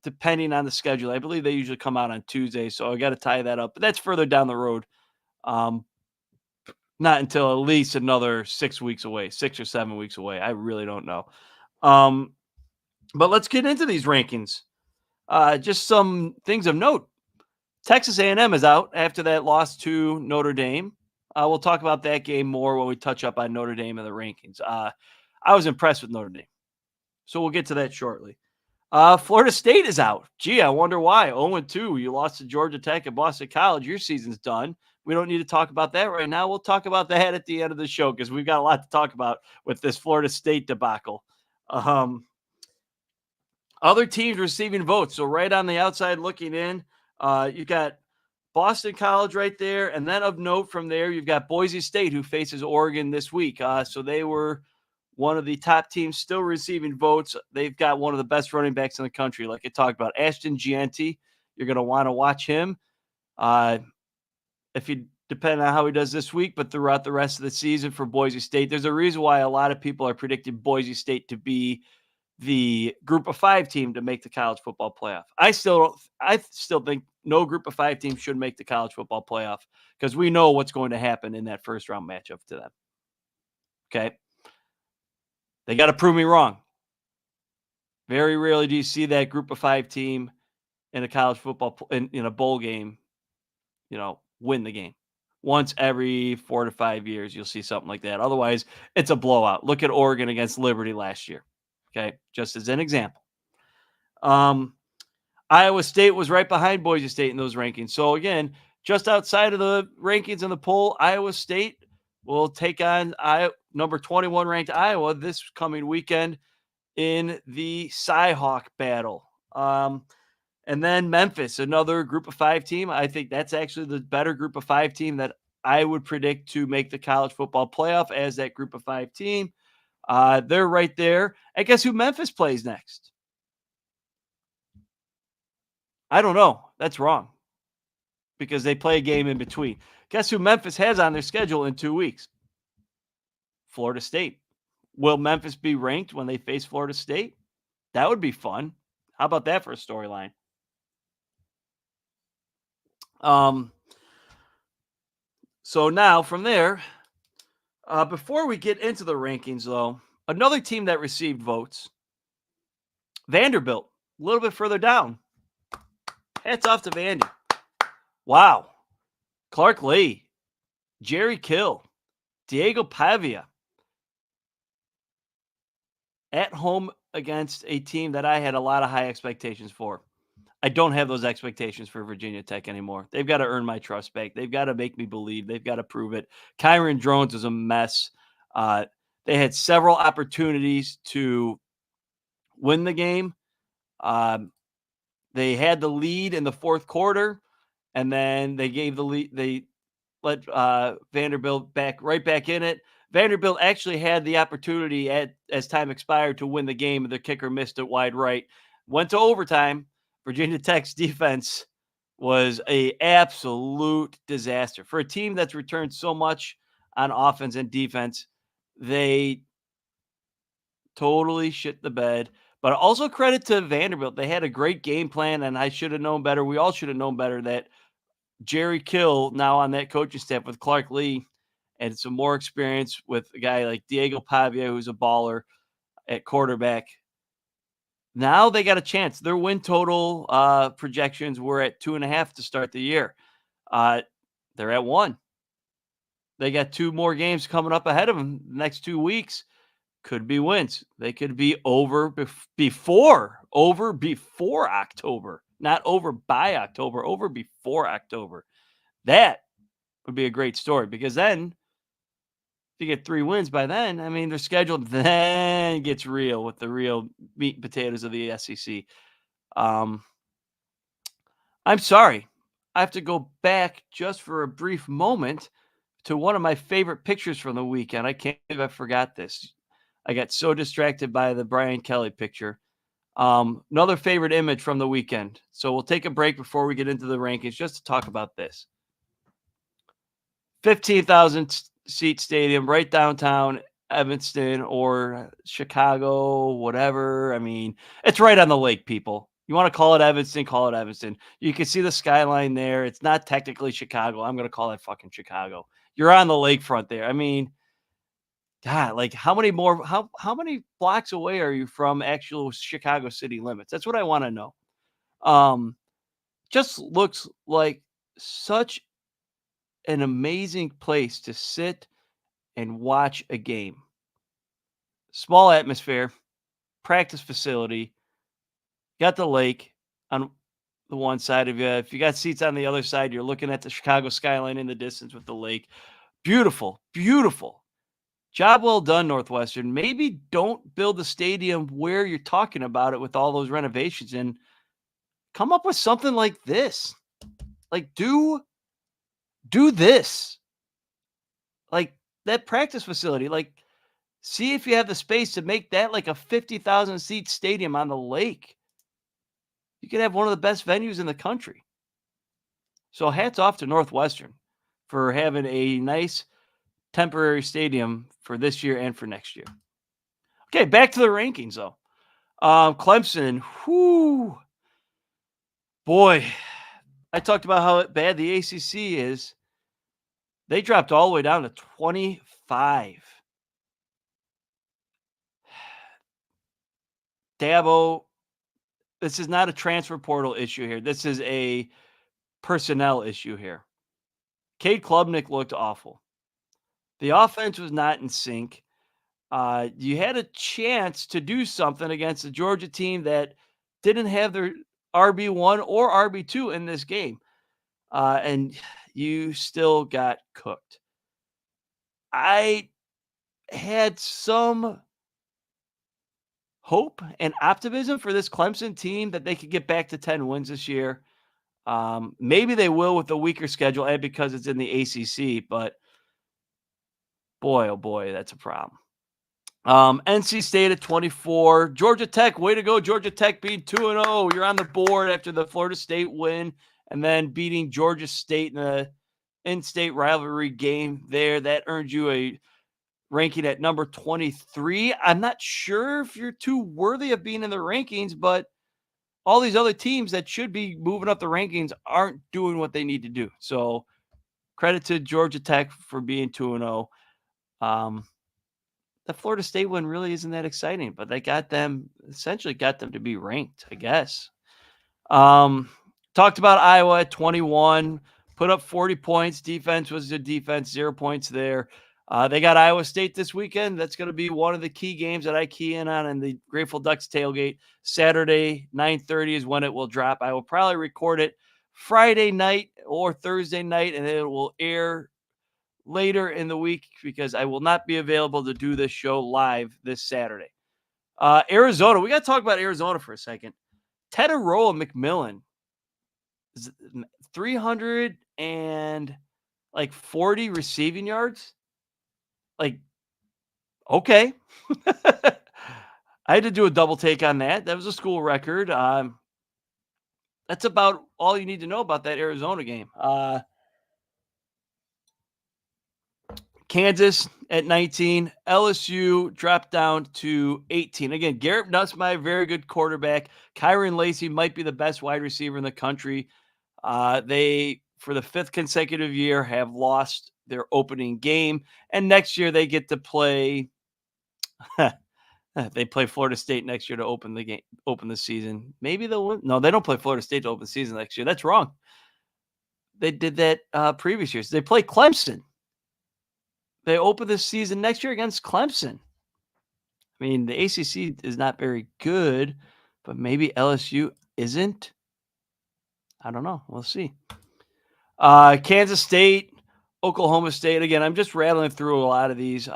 depending on the schedule. I believe they usually come out on Tuesday, so I got to tie that up. But that's further down the road. Not until at least another 6 weeks away, 6 or 7 weeks away. I really don't know. But let's get into these rankings. Just some things of note. Texas A&M is out after that loss to Notre Dame. We'll talk about that game more when we touch up on Notre Dame and the rankings. I was impressed with Notre Dame, so we'll get to that shortly. Florida State is out. Gee, I wonder why. 0-2. You lost to Georgia Tech and Boston College. Your season's done. We don't need to talk about that right now. We'll talk about that at the end of the show because we've got a lot to talk about with this Florida State debacle. Other teams receiving votes. So right on the outside looking in, you got Boston College right there. And then of note from there, you've got Boise State, who faces Oregon this week. So they were one of the top teams still receiving votes. They've got one of the best running backs in the country. Like I talked about, Ashton Gianti. You're going to want to watch him. If you depend on how he does this week, but throughout the rest of the season for Boise State, there's a reason why a lot of people are predicting Boise State to be the group of 5 team to make the college football playoff. I still think no group of 5 team should make the college football playoff because we know what's going to happen in that first round matchup to them. Okay. They got to prove me wrong. Very rarely do you see that group of 5 team in a college football in a bowl game, win the game. Once every 4 to 5 years, you'll see something like that. Otherwise, it's a blowout. Look at Oregon against Liberty last year. Okay, just as an example. Iowa State was right behind Boise State in those rankings. So again, just outside of the rankings in the poll, Iowa State will take on number 21 ranked Iowa this coming weekend in the Cyhawk battle. And then Memphis, another group of five team. I think that's actually the better group of five team that I would predict to make the college football playoff as that group of five team. They're right there. And guess who Memphis plays next? I don't know. That's wrong because they play a game in between. Guess who Memphis has on their schedule in 2 weeks? Florida State. Will Memphis be ranked when they face Florida State? That would be fun. How about that for a storyline? Um, so now from there, before we get into the rankings, though, another team that received votes, Vanderbilt, a little bit further down. Hats off to Vandy. Wow. Clark Lee, Jerry Kill, Diego Pavia at home against a team that I had a lot of high expectations for. I don't have those expectations for Virginia Tech anymore. They've got to earn my trust back. They've got to make me believe. They've got to prove it. Kyron Drones was a mess. They had several opportunities to win the game. They had the lead in the fourth quarter, and then they gave the lead. They let Vanderbilt right back in it. Vanderbilt actually had the opportunity as time expired to win the game, and the kicker missed it wide right. Went to overtime. Virginia Tech's defense was a absolute disaster for a team that's returned so much on offense and defense. They totally shit the bed. But also credit to Vanderbilt. They had a great game plan, and I should have known better. We all should have known better that Jerry Kill now on that coaching staff with Clark Lee and some more experience with a guy like Diego Pavia, who's a baller at quarterback. Now they got a chance. Their win total projections were at 2.5 to start the year. They're at 1. They got 2 more games coming up ahead of them the next 2 weeks. Could be wins. They could be over before October, not over by October, over before October. That would be a great story because then if you get 3 wins by then, I mean, their schedule then gets real with the real meat and potatoes of the SEC. I'm sorry. I have to go back just for a brief moment to one of my favorite pictures from the weekend. I can't believe I forgot this. I got so distracted by the Brian Kelly picture. Another favorite image from the weekend. So we'll take a break before we get into the rankings just to talk about this. 15,000 seat stadium right downtown Evanston or Chicago, whatever. I mean, it's right on the lake, people. You want to call it Evanston, call it Evanston. You can see the skyline there. It's not technically Chicago. I'm going to call it fucking Chicago. You're on the lakefront there. I mean, God, like how many blocks away are you from actual Chicago city limits? That's what I want to know. Just looks like such an amazing place to sit and watch a game. Small atmosphere, practice facility, got the lake on the one side of you. If you got seats on the other side, you're looking at the Chicago skyline in the distance with the lake. Beautiful, beautiful. Job well done, Northwestern. Maybe don't build the stadium where you're talking about it with all those renovations and come up with something like this. Like do this. Like that practice facility. Like see if you have the space to make that like a 50,000 seat stadium on the lake. You could have one of the best venues in the country. So hats off to Northwestern for having a nice temporary stadium for this year and for next year. Okay, back to the rankings though. Clemson, whoo, boy, I talked about how bad the ACC is. They dropped all the way down to 25. Dabo, this is not a transfer portal issue here. This is a personnel issue here. Cade Klubnik looked awful. The offense was not in sync. You had a chance to do something against the Georgia team that didn't have their RB1 or RB2 in this game. And you still got cooked. I had some hope and optimism for this Clemson team that they could get back to 10 wins this year. Maybe they will with the weaker schedule and because it's in the ACC, but boy, oh boy, that's a problem. NC State at 24. Georgia Tech, way to go. Georgia Tech being 2-0. You're on the board after the Florida State win and then beating Georgia State in the in-state rivalry game there. That earned you a ranking at number 23. I'm not sure if you're too worthy of being in the rankings, but all these other teams that should be moving up the rankings aren't doing what they need to do. So credit to Georgia Tech for being 2-0. The Florida State one really isn't that exciting, but they essentially got them to be ranked, I guess. Talked about Iowa at 21, put up 40 points. Defense was the defense, 0 points there. They got Iowa State this weekend. That's going to be one of the key games that I key in on in the Grateful Ducks tailgate. Saturday, 9:30 is when it will drop. I will probably record it Friday night or Thursday night, and it will air later in the week because I will not be available to do this show live this Saturday. Arizona, we got to talk about Arizona for a second. Tetaroa McMillan, 340 receiving yards. Like, okay. I had to do a double take on that. That was a school record. That's about all you need to know about that Arizona game. Kansas at 19. LSU dropped down to 18. Again, Garrett Nussmeier, very good quarterback. Kyron Lacey might be the best wide receiver in the country. They, for the 5th consecutive year, have lost their opening game. And next year they get to play. They play Florida State next year to open the season. Maybe they'll win. No, they don't play Florida State to open the season next year. That's wrong. They did that previous years. They play Clemson. They open the season next year against Clemson. I mean, the ACC is not very good, but maybe LSU isn't. I don't know. We'll see. Kansas State, Oklahoma State. Again, I'm just rattling through a lot of these.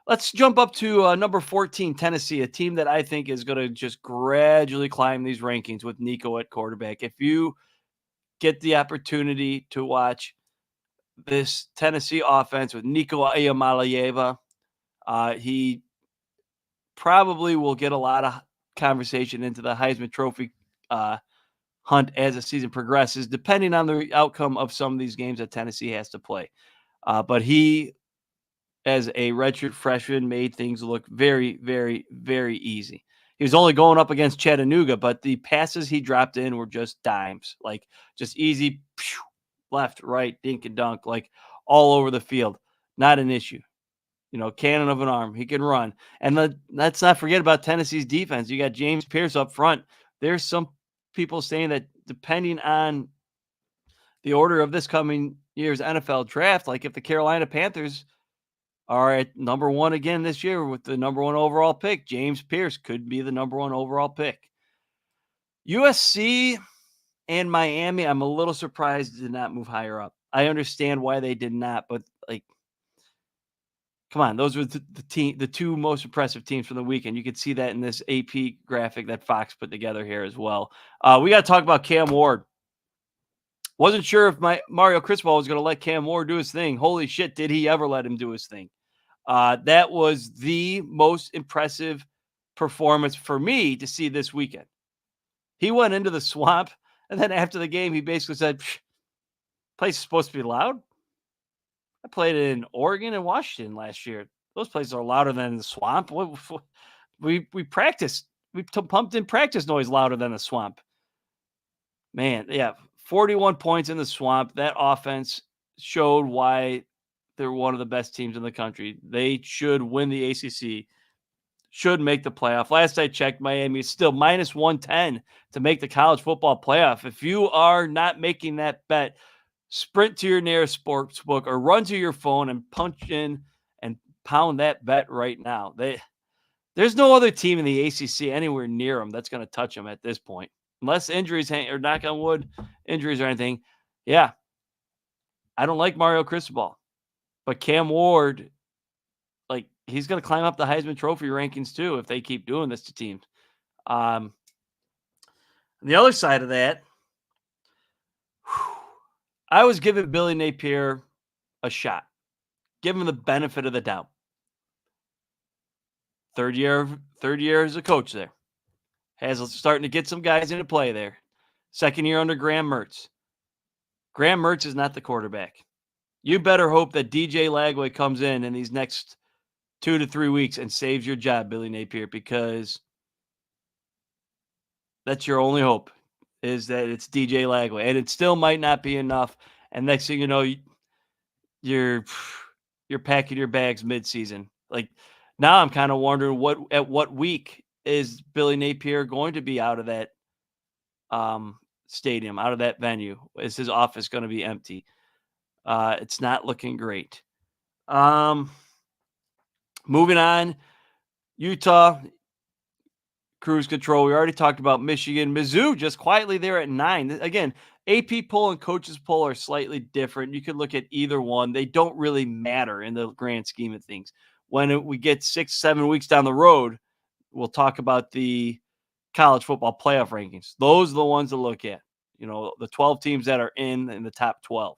Let's jump up to number 14, Tennessee, a team that I think is going to just gradually climb these rankings with Nico at quarterback. If you get the opportunity to watch this Tennessee offense with Nico Iamaleava, he probably will get a lot of conversation into the Heisman Trophy hunt as the season progresses, depending on the outcome of some of these games that Tennessee has to play. But he, as a redshirt freshman, made things look very, very, very easy. He was only going up against Chattanooga, but the passes he dropped in were just dimes, like just easy, left, right, dink and dunk, like all over the field. Not an issue. Cannon of an arm. He can run. And let's not forget about Tennessee's defense. You got James Pierce up front. There's some people saying that depending on the order of this coming year's NFL draft, like if the Carolina Panthers are at number 1 again this year with the number 1 overall pick, James Pierce could be the number 1 overall pick. USC and Miami, I'm a little surprised did not move higher up. I understand why they did not, but come on, those were the two most impressive teams from the weekend. You could see that in this AP graphic that Fox put together here as well. We got to talk about Cam Ward. Wasn't sure if Mario Cristobal was going to let Cam Ward do his thing. Holy shit, did he ever let him do his thing? That was the most impressive performance for me to see this weekend. He went into the swamp, and then after the game, he basically said, place is supposed to be loud. I played in Oregon and Washington last year. Those places are louder than the swamp. We practiced. We pumped in practice noise louder than the swamp. Man, yeah, 41 points in the swamp. That offense showed why they're one of the best teams in the country. They should win the ACC, should make the playoff. Last I checked, Miami is still minus 110 to make the college football playoff. If you are not making that bet, sprint to your nearest sports book or run to your phone and punch in and pound that bet right now. There's no other team in the ACC anywhere near them that's going to touch them at this point. unless injuries or knock on wood, injuries or anything. Yeah, I don't like Mario Cristobal, but Cam Ward, like he's going to climb up the Heisman Trophy rankings too if they keep doing this to teams. On the other side of that, I was giving Billy Napier a shot, give him the benefit of the doubt. Third year as a coach there. Has starting to get some guys into play there. Second year under Graham Mertz. Graham Mertz is not the quarterback. You better hope that DJ Lagway comes in these next 2 to 3 weeks and saves your job, Billy Napier, because that's your only hope is that it's DJ Lagway. And it still might not be enough. And next thing you know, you're packing your bags midseason. Like now I'm kind of wondering at what week is Billy Napier going to be out of that stadium, out of that venue? Is his office going to be empty? It's not looking great. Moving on, Utah, cruise control. We already talked about Michigan. Mizzou just quietly there at 9. Again, AP poll and coaches poll are slightly different. You could look at either one. They don't really matter in the grand scheme of things. When we get 6-7 weeks down the road, we'll talk about the college football playoff rankings. Those are the ones to look at. You know, the 12 teams that are in the top 12.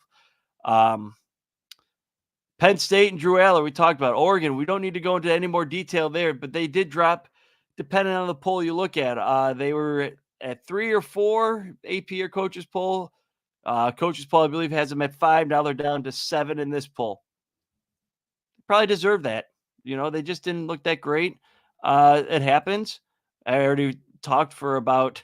Penn State and Drew Aller, we talked about. Oregon, we don't need to go into any more detail there, but they did drop, depending on the poll you look at. They were at 3 or 4 AP or coaches poll. Coaches poll, I believe, has them at 5. Now they're down to 7 in this poll. Probably deserve that. You know, they just didn't look that great. It happens. I already talked for about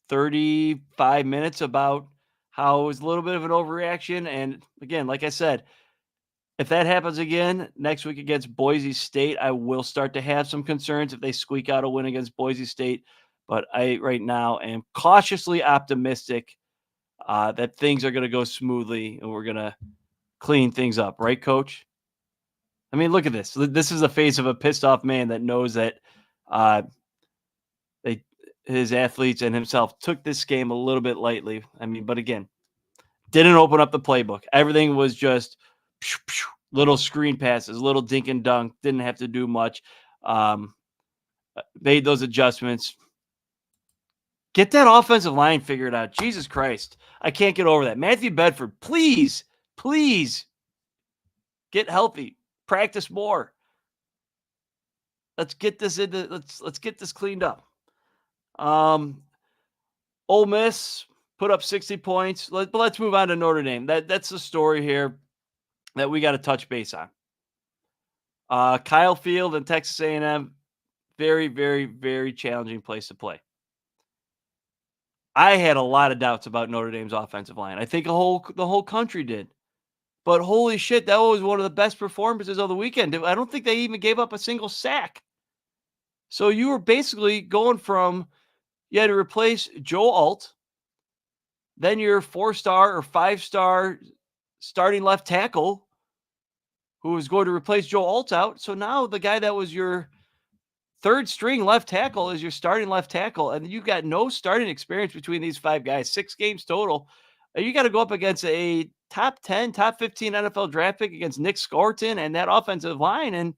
35 minutes about how it was a little bit of an overreaction. And again, like I said, if that happens again next week against Boise State, I will start to have some concerns if they squeak out a win against Boise State. But I right now am cautiously optimistic that things are going to go smoothly and we're going to clean things up. Right, Coach? I mean, look at this. This is the face of a pissed off man that knows that his athletes and himself took this game a little bit lightly. I mean, but again, didn't open up the playbook. Everything was just little screen passes, little dink and dunk. Didn't have to do much. Made those adjustments. Get that offensive line figured out. Jesus Christ. I can't get over that. Matthew Bedford, please get healthy. Practice more. Let's get this let's get this cleaned up. Ole Miss put up 60 points. But let's move on to Notre Dame. That's the story here that we got to touch base on. Kyle Field and Texas A&M, very, very, very challenging place to play. I had a lot of doubts about Notre Dame's offensive line. I think the whole country did. But holy shit, that was one of the best performances of the weekend. I don't think they even gave up a single sack. So you were basically going from you had to replace Joe Alt, then your 4-star or 5-star starting left tackle who was going to replace Joe Alt out. So now the guy that was your third string left tackle is your starting left tackle, and you got no starting experience between these 5 guys, 6 games total. You got to go up against a top 10, top 15 NFL draft pick against Nick Scorton and that offensive line, and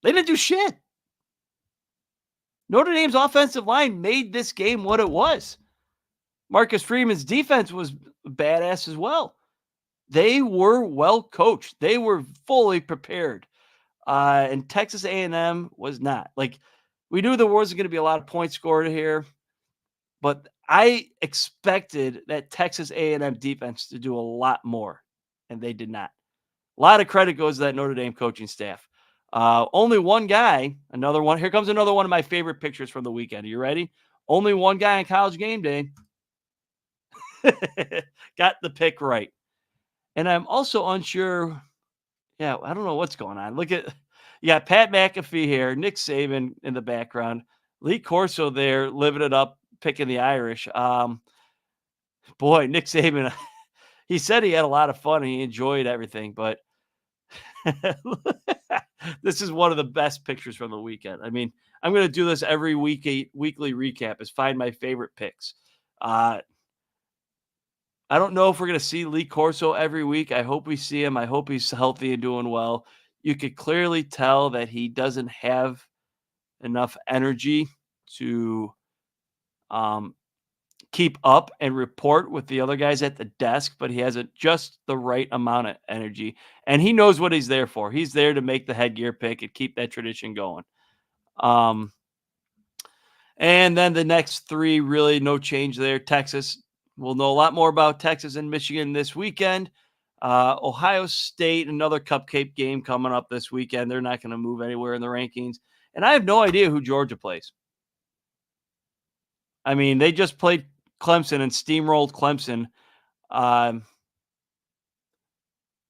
they didn't do shit. Notre Dame's offensive line made this game what it was. Marcus Freeman's defense was badass as well. They were well coached. They were fully prepared. And Texas A&M was not. Like, we knew there wasn't going to be a lot of points scored here, but I expected that Texas A&M defense to do a lot more, and they did not. A lot of credit goes to that Notre Dame coaching staff. Only one guy, another one. Here comes another one of my favorite pictures from the weekend. Are you ready? Only one guy on College Game Day got the pick right. And I'm also unsure. Yeah, I don't know what's going on. Look at, you got Pat McAfee here, Nick Saban in the background, Lee Corso there living it up, picking the Irish. Boy, Nick Saban, he said he had a lot of fun and he enjoyed everything, but This is one of the best pictures from the weekend. I mean, I'm going to do this every weekly recap is find my favorite picks. Uh, I don't know if we're going to see Lee Corso every week. I hope we see him. I hope he's healthy and doing well. You could clearly tell that he doesn't have enough energy to um, keep up and report with the other guys at the desk, but he has just the right amount of energy, and he knows what he's there for. He's there to make the headgear pick and keep that tradition going. Um, and then the next three, really no change there. Texas, we'll know a lot more about Texas and Michigan this weekend. Ohio State, another cupcake game coming up this weekend. They're not going to move anywhere in the rankings. And I have no idea who Georgia plays. I mean, they just played Clemson and steamrolled Clemson. Um,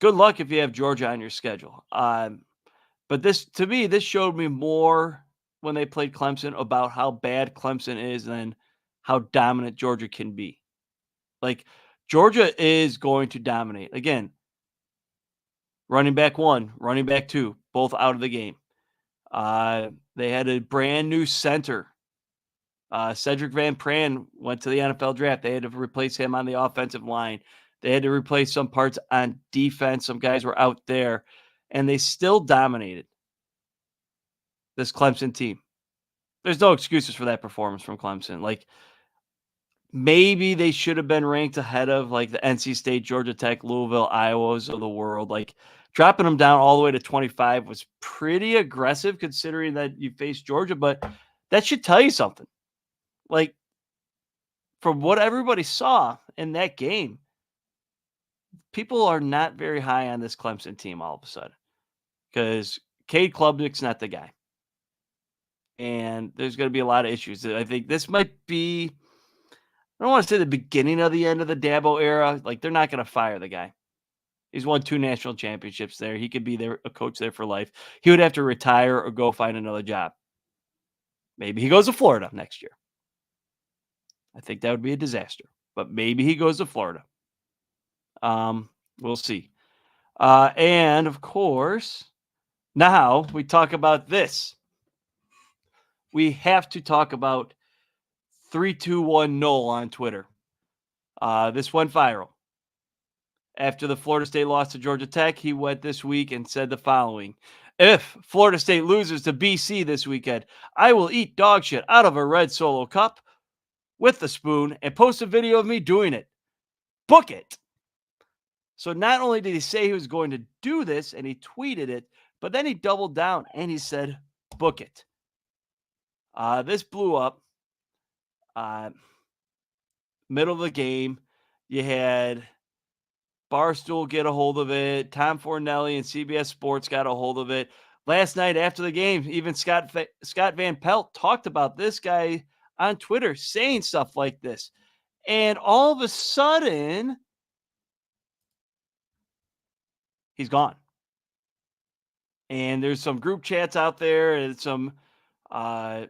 Good luck if you have Georgia on your schedule. But this, to me, this showed me more when they played Clemson about how bad Clemson is than how dominant Georgia can be. Like, Georgia is going to dominate. Again, running back one, running back two, both out of the game. They had a brand new center. Cedric Van Pran went to the NFL draft. They had to replace him on the offensive line. They had to replace some parts on defense. Some guys were out there, and they still dominated this Clemson team. There's no excuses for that performance from Clemson. Like, maybe they should have been ranked ahead of like the NC State, Georgia Tech, Louisville, Iowas of the world. Like, dropping them down all the way to 25 was pretty aggressive considering that you faced Georgia, but that should tell you something. Like, from what everybody saw in that game, people are not very high on this Clemson team all of a sudden because Cade Klubnik's not the guy. And there's going to be a lot of issues. I think this might be, I don't want to say the beginning of the end of the Dabo era. Like, they're not going to fire the guy. He's won 2 national championships there. He could be there, a coach there for life. He would have to retire or go find another job. Maybe he goes to Florida next year. I think that would be a disaster, but maybe he goes to Florida. We'll see. And of course, now we talk about this. We have to talk about 321 Null on Twitter. This went viral. After the Florida State loss to Georgia Tech, he went this week and said the following: if Florida State loses to BC this weekend, I will eat dog shit out of a red Solo cup with the spoon and post a video of me doing it. Book it. So not only did he say he was going to do this and he tweeted it, but then he doubled down and he said, book it. This blew up. Middle of the game, you had Barstool get a hold of it. Tom Fornelli and CBS Sports got a hold of it. Last night after the game, even Scott Van Pelt talked about this guy on Twitter saying stuff like this. And all of a sudden, he's gone. And there's some group chats out there and some that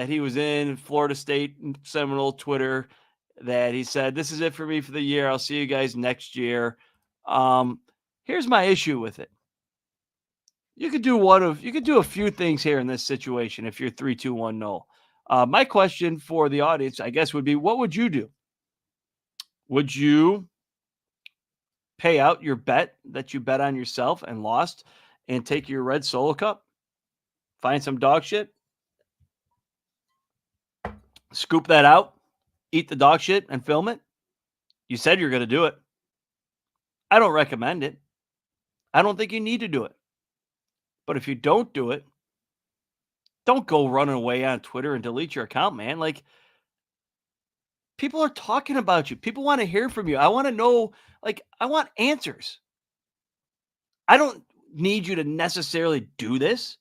he was in Florida State Seminole Twitter that he said, this is it for me for the year. I'll see you guys next year. Here's my issue with it. You could do a few things here in this situation if you're 3-2-1 null. My question for the audience, I guess, would be, what would you do? Would you pay out your bet that you bet on yourself and lost and take your red Solo cup? Find some dog shit? Scoop that out? Eat the dog shit and film it? You said you're going to do it. I don't recommend it. I don't think you need to do it. But if you don't do it, don't go running away on Twitter and delete your account, man. Like, people are talking about you. People want to hear from you. I want to know, like, I want answers. I don't need you to necessarily do this.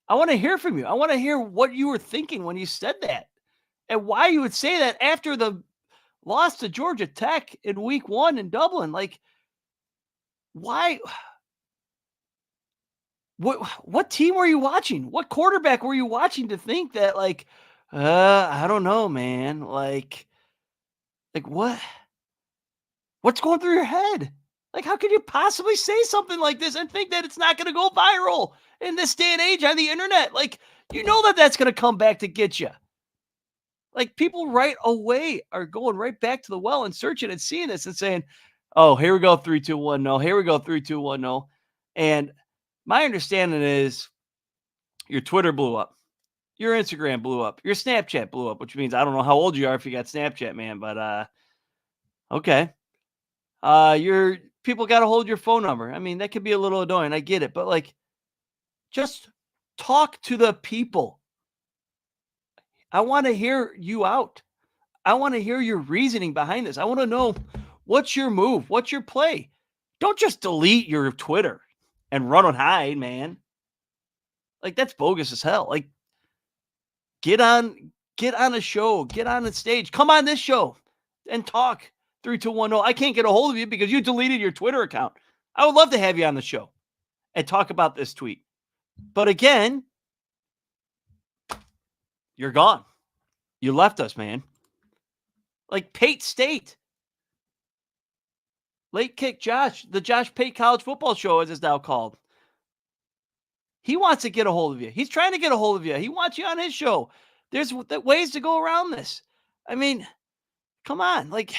I want to hear from you. I want to hear what you were thinking when you said that and why you would say that after the loss to Georgia Tech in week 1 in Dublin. Like, why? What team were you watching? What quarterback were you watching to think that, like, I don't know, man. Like what? What's going through your head? Like, how could you possibly say something like this and think that it's not going to go viral in this day and age on the internet? Like, you know that that's going to come back to get you. Like, people right away are going right back to the well and searching and seeing this and saying, "Oh, here we go, 3, 2, 1, no. Here we go, 3, 2, 1, no." And my understanding is your Twitter blew up, your Instagram blew up, your Snapchat blew up, which means I don't know how old you are if you got Snapchat, man, but okay. Your people got to hold your phone number. I mean, that could be a little annoying. I get it, but like, just talk to the people. I want to hear you out. I want to hear your reasoning behind this. I want to know what's your move, what's your play. Don't just delete your Twitter and run and hide, man. Like, that's bogus as hell. Like, get on a show, get on the stage, come on this show and talk. 3, 2, 1, no. I can't get a hold of you because you deleted your Twitter account. I would love to have you on the show and talk about this tweet. But again, you're gone. You left us, man. Like Pate State. Late Kick Josh, the Josh Pate College Football Show, as it's now called. He wants to get a hold of you. He's trying to get a hold of you. He wants you on his show. There's ways to go around this. I mean, come on. Like,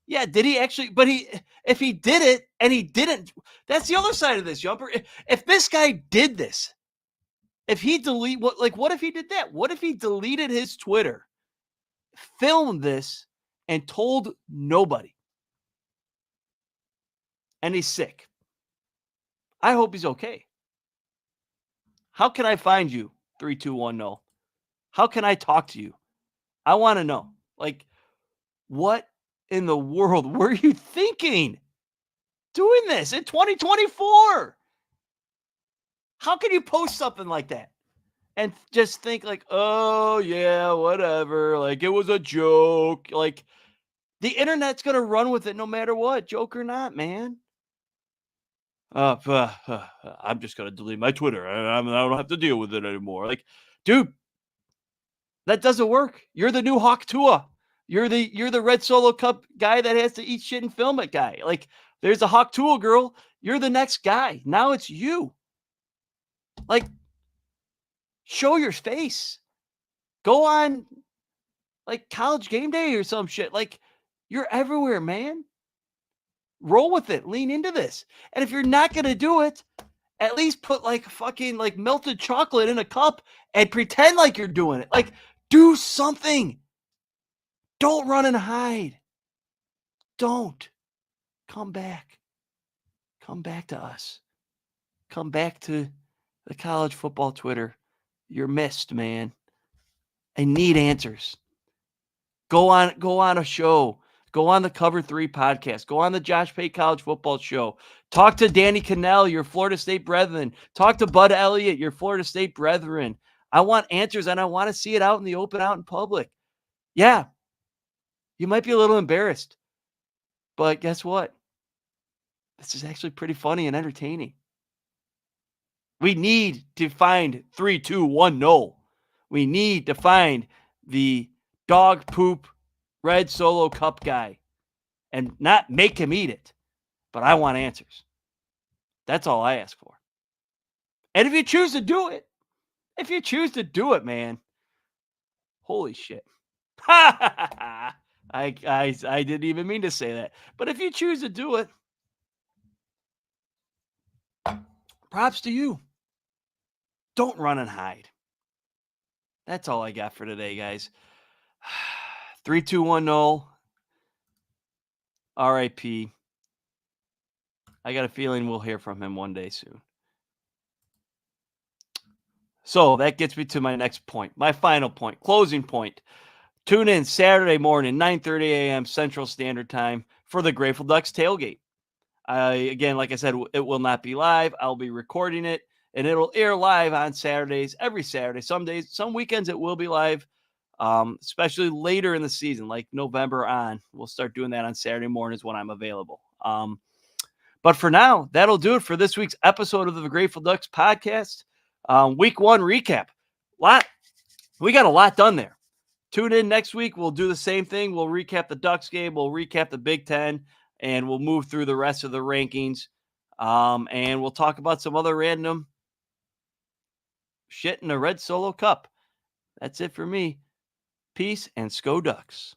yeah, did he actually? But if he did it and he didn't, that's the other side of this, Jumper. If this guy did this, if he what if he did that? What if he deleted his Twitter, filmed this, and told nobody? And he's sick. I hope he's okay. How can I find you? 3, 2, 1, no. How can I talk to you? I want to know. Like, what in the world were you thinking doing this in 2024? How can you post something like that and just think like, oh yeah, whatever. Like, it was a joke. Like, the internet's going to run with it no matter what, joke or not, man. I'm just gonna delete my Twitter. I don't have to deal with it anymore. Like, dude, that doesn't work. You're the new Hawk Tua. You're the Red Solo Cup guy that has to eat shit and film it guy. Like, there's a Hawk Tua girl. You're the next guy. Now it's you. Like, show your face. Go on like College Game Day or some shit. Like, you're everywhere, man. Roll with it. Lean into this. And if you're not gonna do it, at least put like fucking like melted chocolate in a cup and pretend like you're doing it. Like, do something. Don't run and hide. Don't. Come back. Come back to us. Come back to the college football Twitter. You're missed, man. I need answers. Go on a show. Go on the Cover 3 podcast. Go on the Josh Pate College Football Show. Talk to Danny Cannell, your Florida State brethren. Talk to Bud Elliott, your Florida State brethren. I want answers, and I want to see it out in the open, out in public. Yeah, you might be a little embarrassed, but guess what? This is actually pretty funny and entertaining. We need to find 3, 2, 1, no. We need to find the dog poop Red Solo Cup guy and not make him eat it. But I want answers. That's all I ask for. And if you choose to do it, man, holy shit. I didn't even mean to say that. But if you choose to do it, props to you. Don't run and hide. That's all I got for today, guys. 3, 2, 1, 0. RIP. I got a feeling we'll hear from him one day soon. So that gets me to my next point, my final point, closing point. Tune in Saturday morning, 9:30 a.m. Central Standard Time for the Grateful Ducks tailgate. Again, like I said, it will not be live. I'll be recording it, and it'll air live on Saturdays, every Saturday. Some days, some weekends, it will be live, especially later in the season, like November on. We'll start doing that on Saturday mornings when I'm available. But for now, that'll do it for this week's episode of the Grateful Ducks podcast. Week 1 recap. We got a lot done there. Tune in next week. We'll do the same thing. We'll recap the Ducks game. We'll recap the Big Ten. and we'll move through the rest of the rankings. And we'll talk about some other random shit in the Red Solo Cup. That's it for me. Peace and Sko Ducks.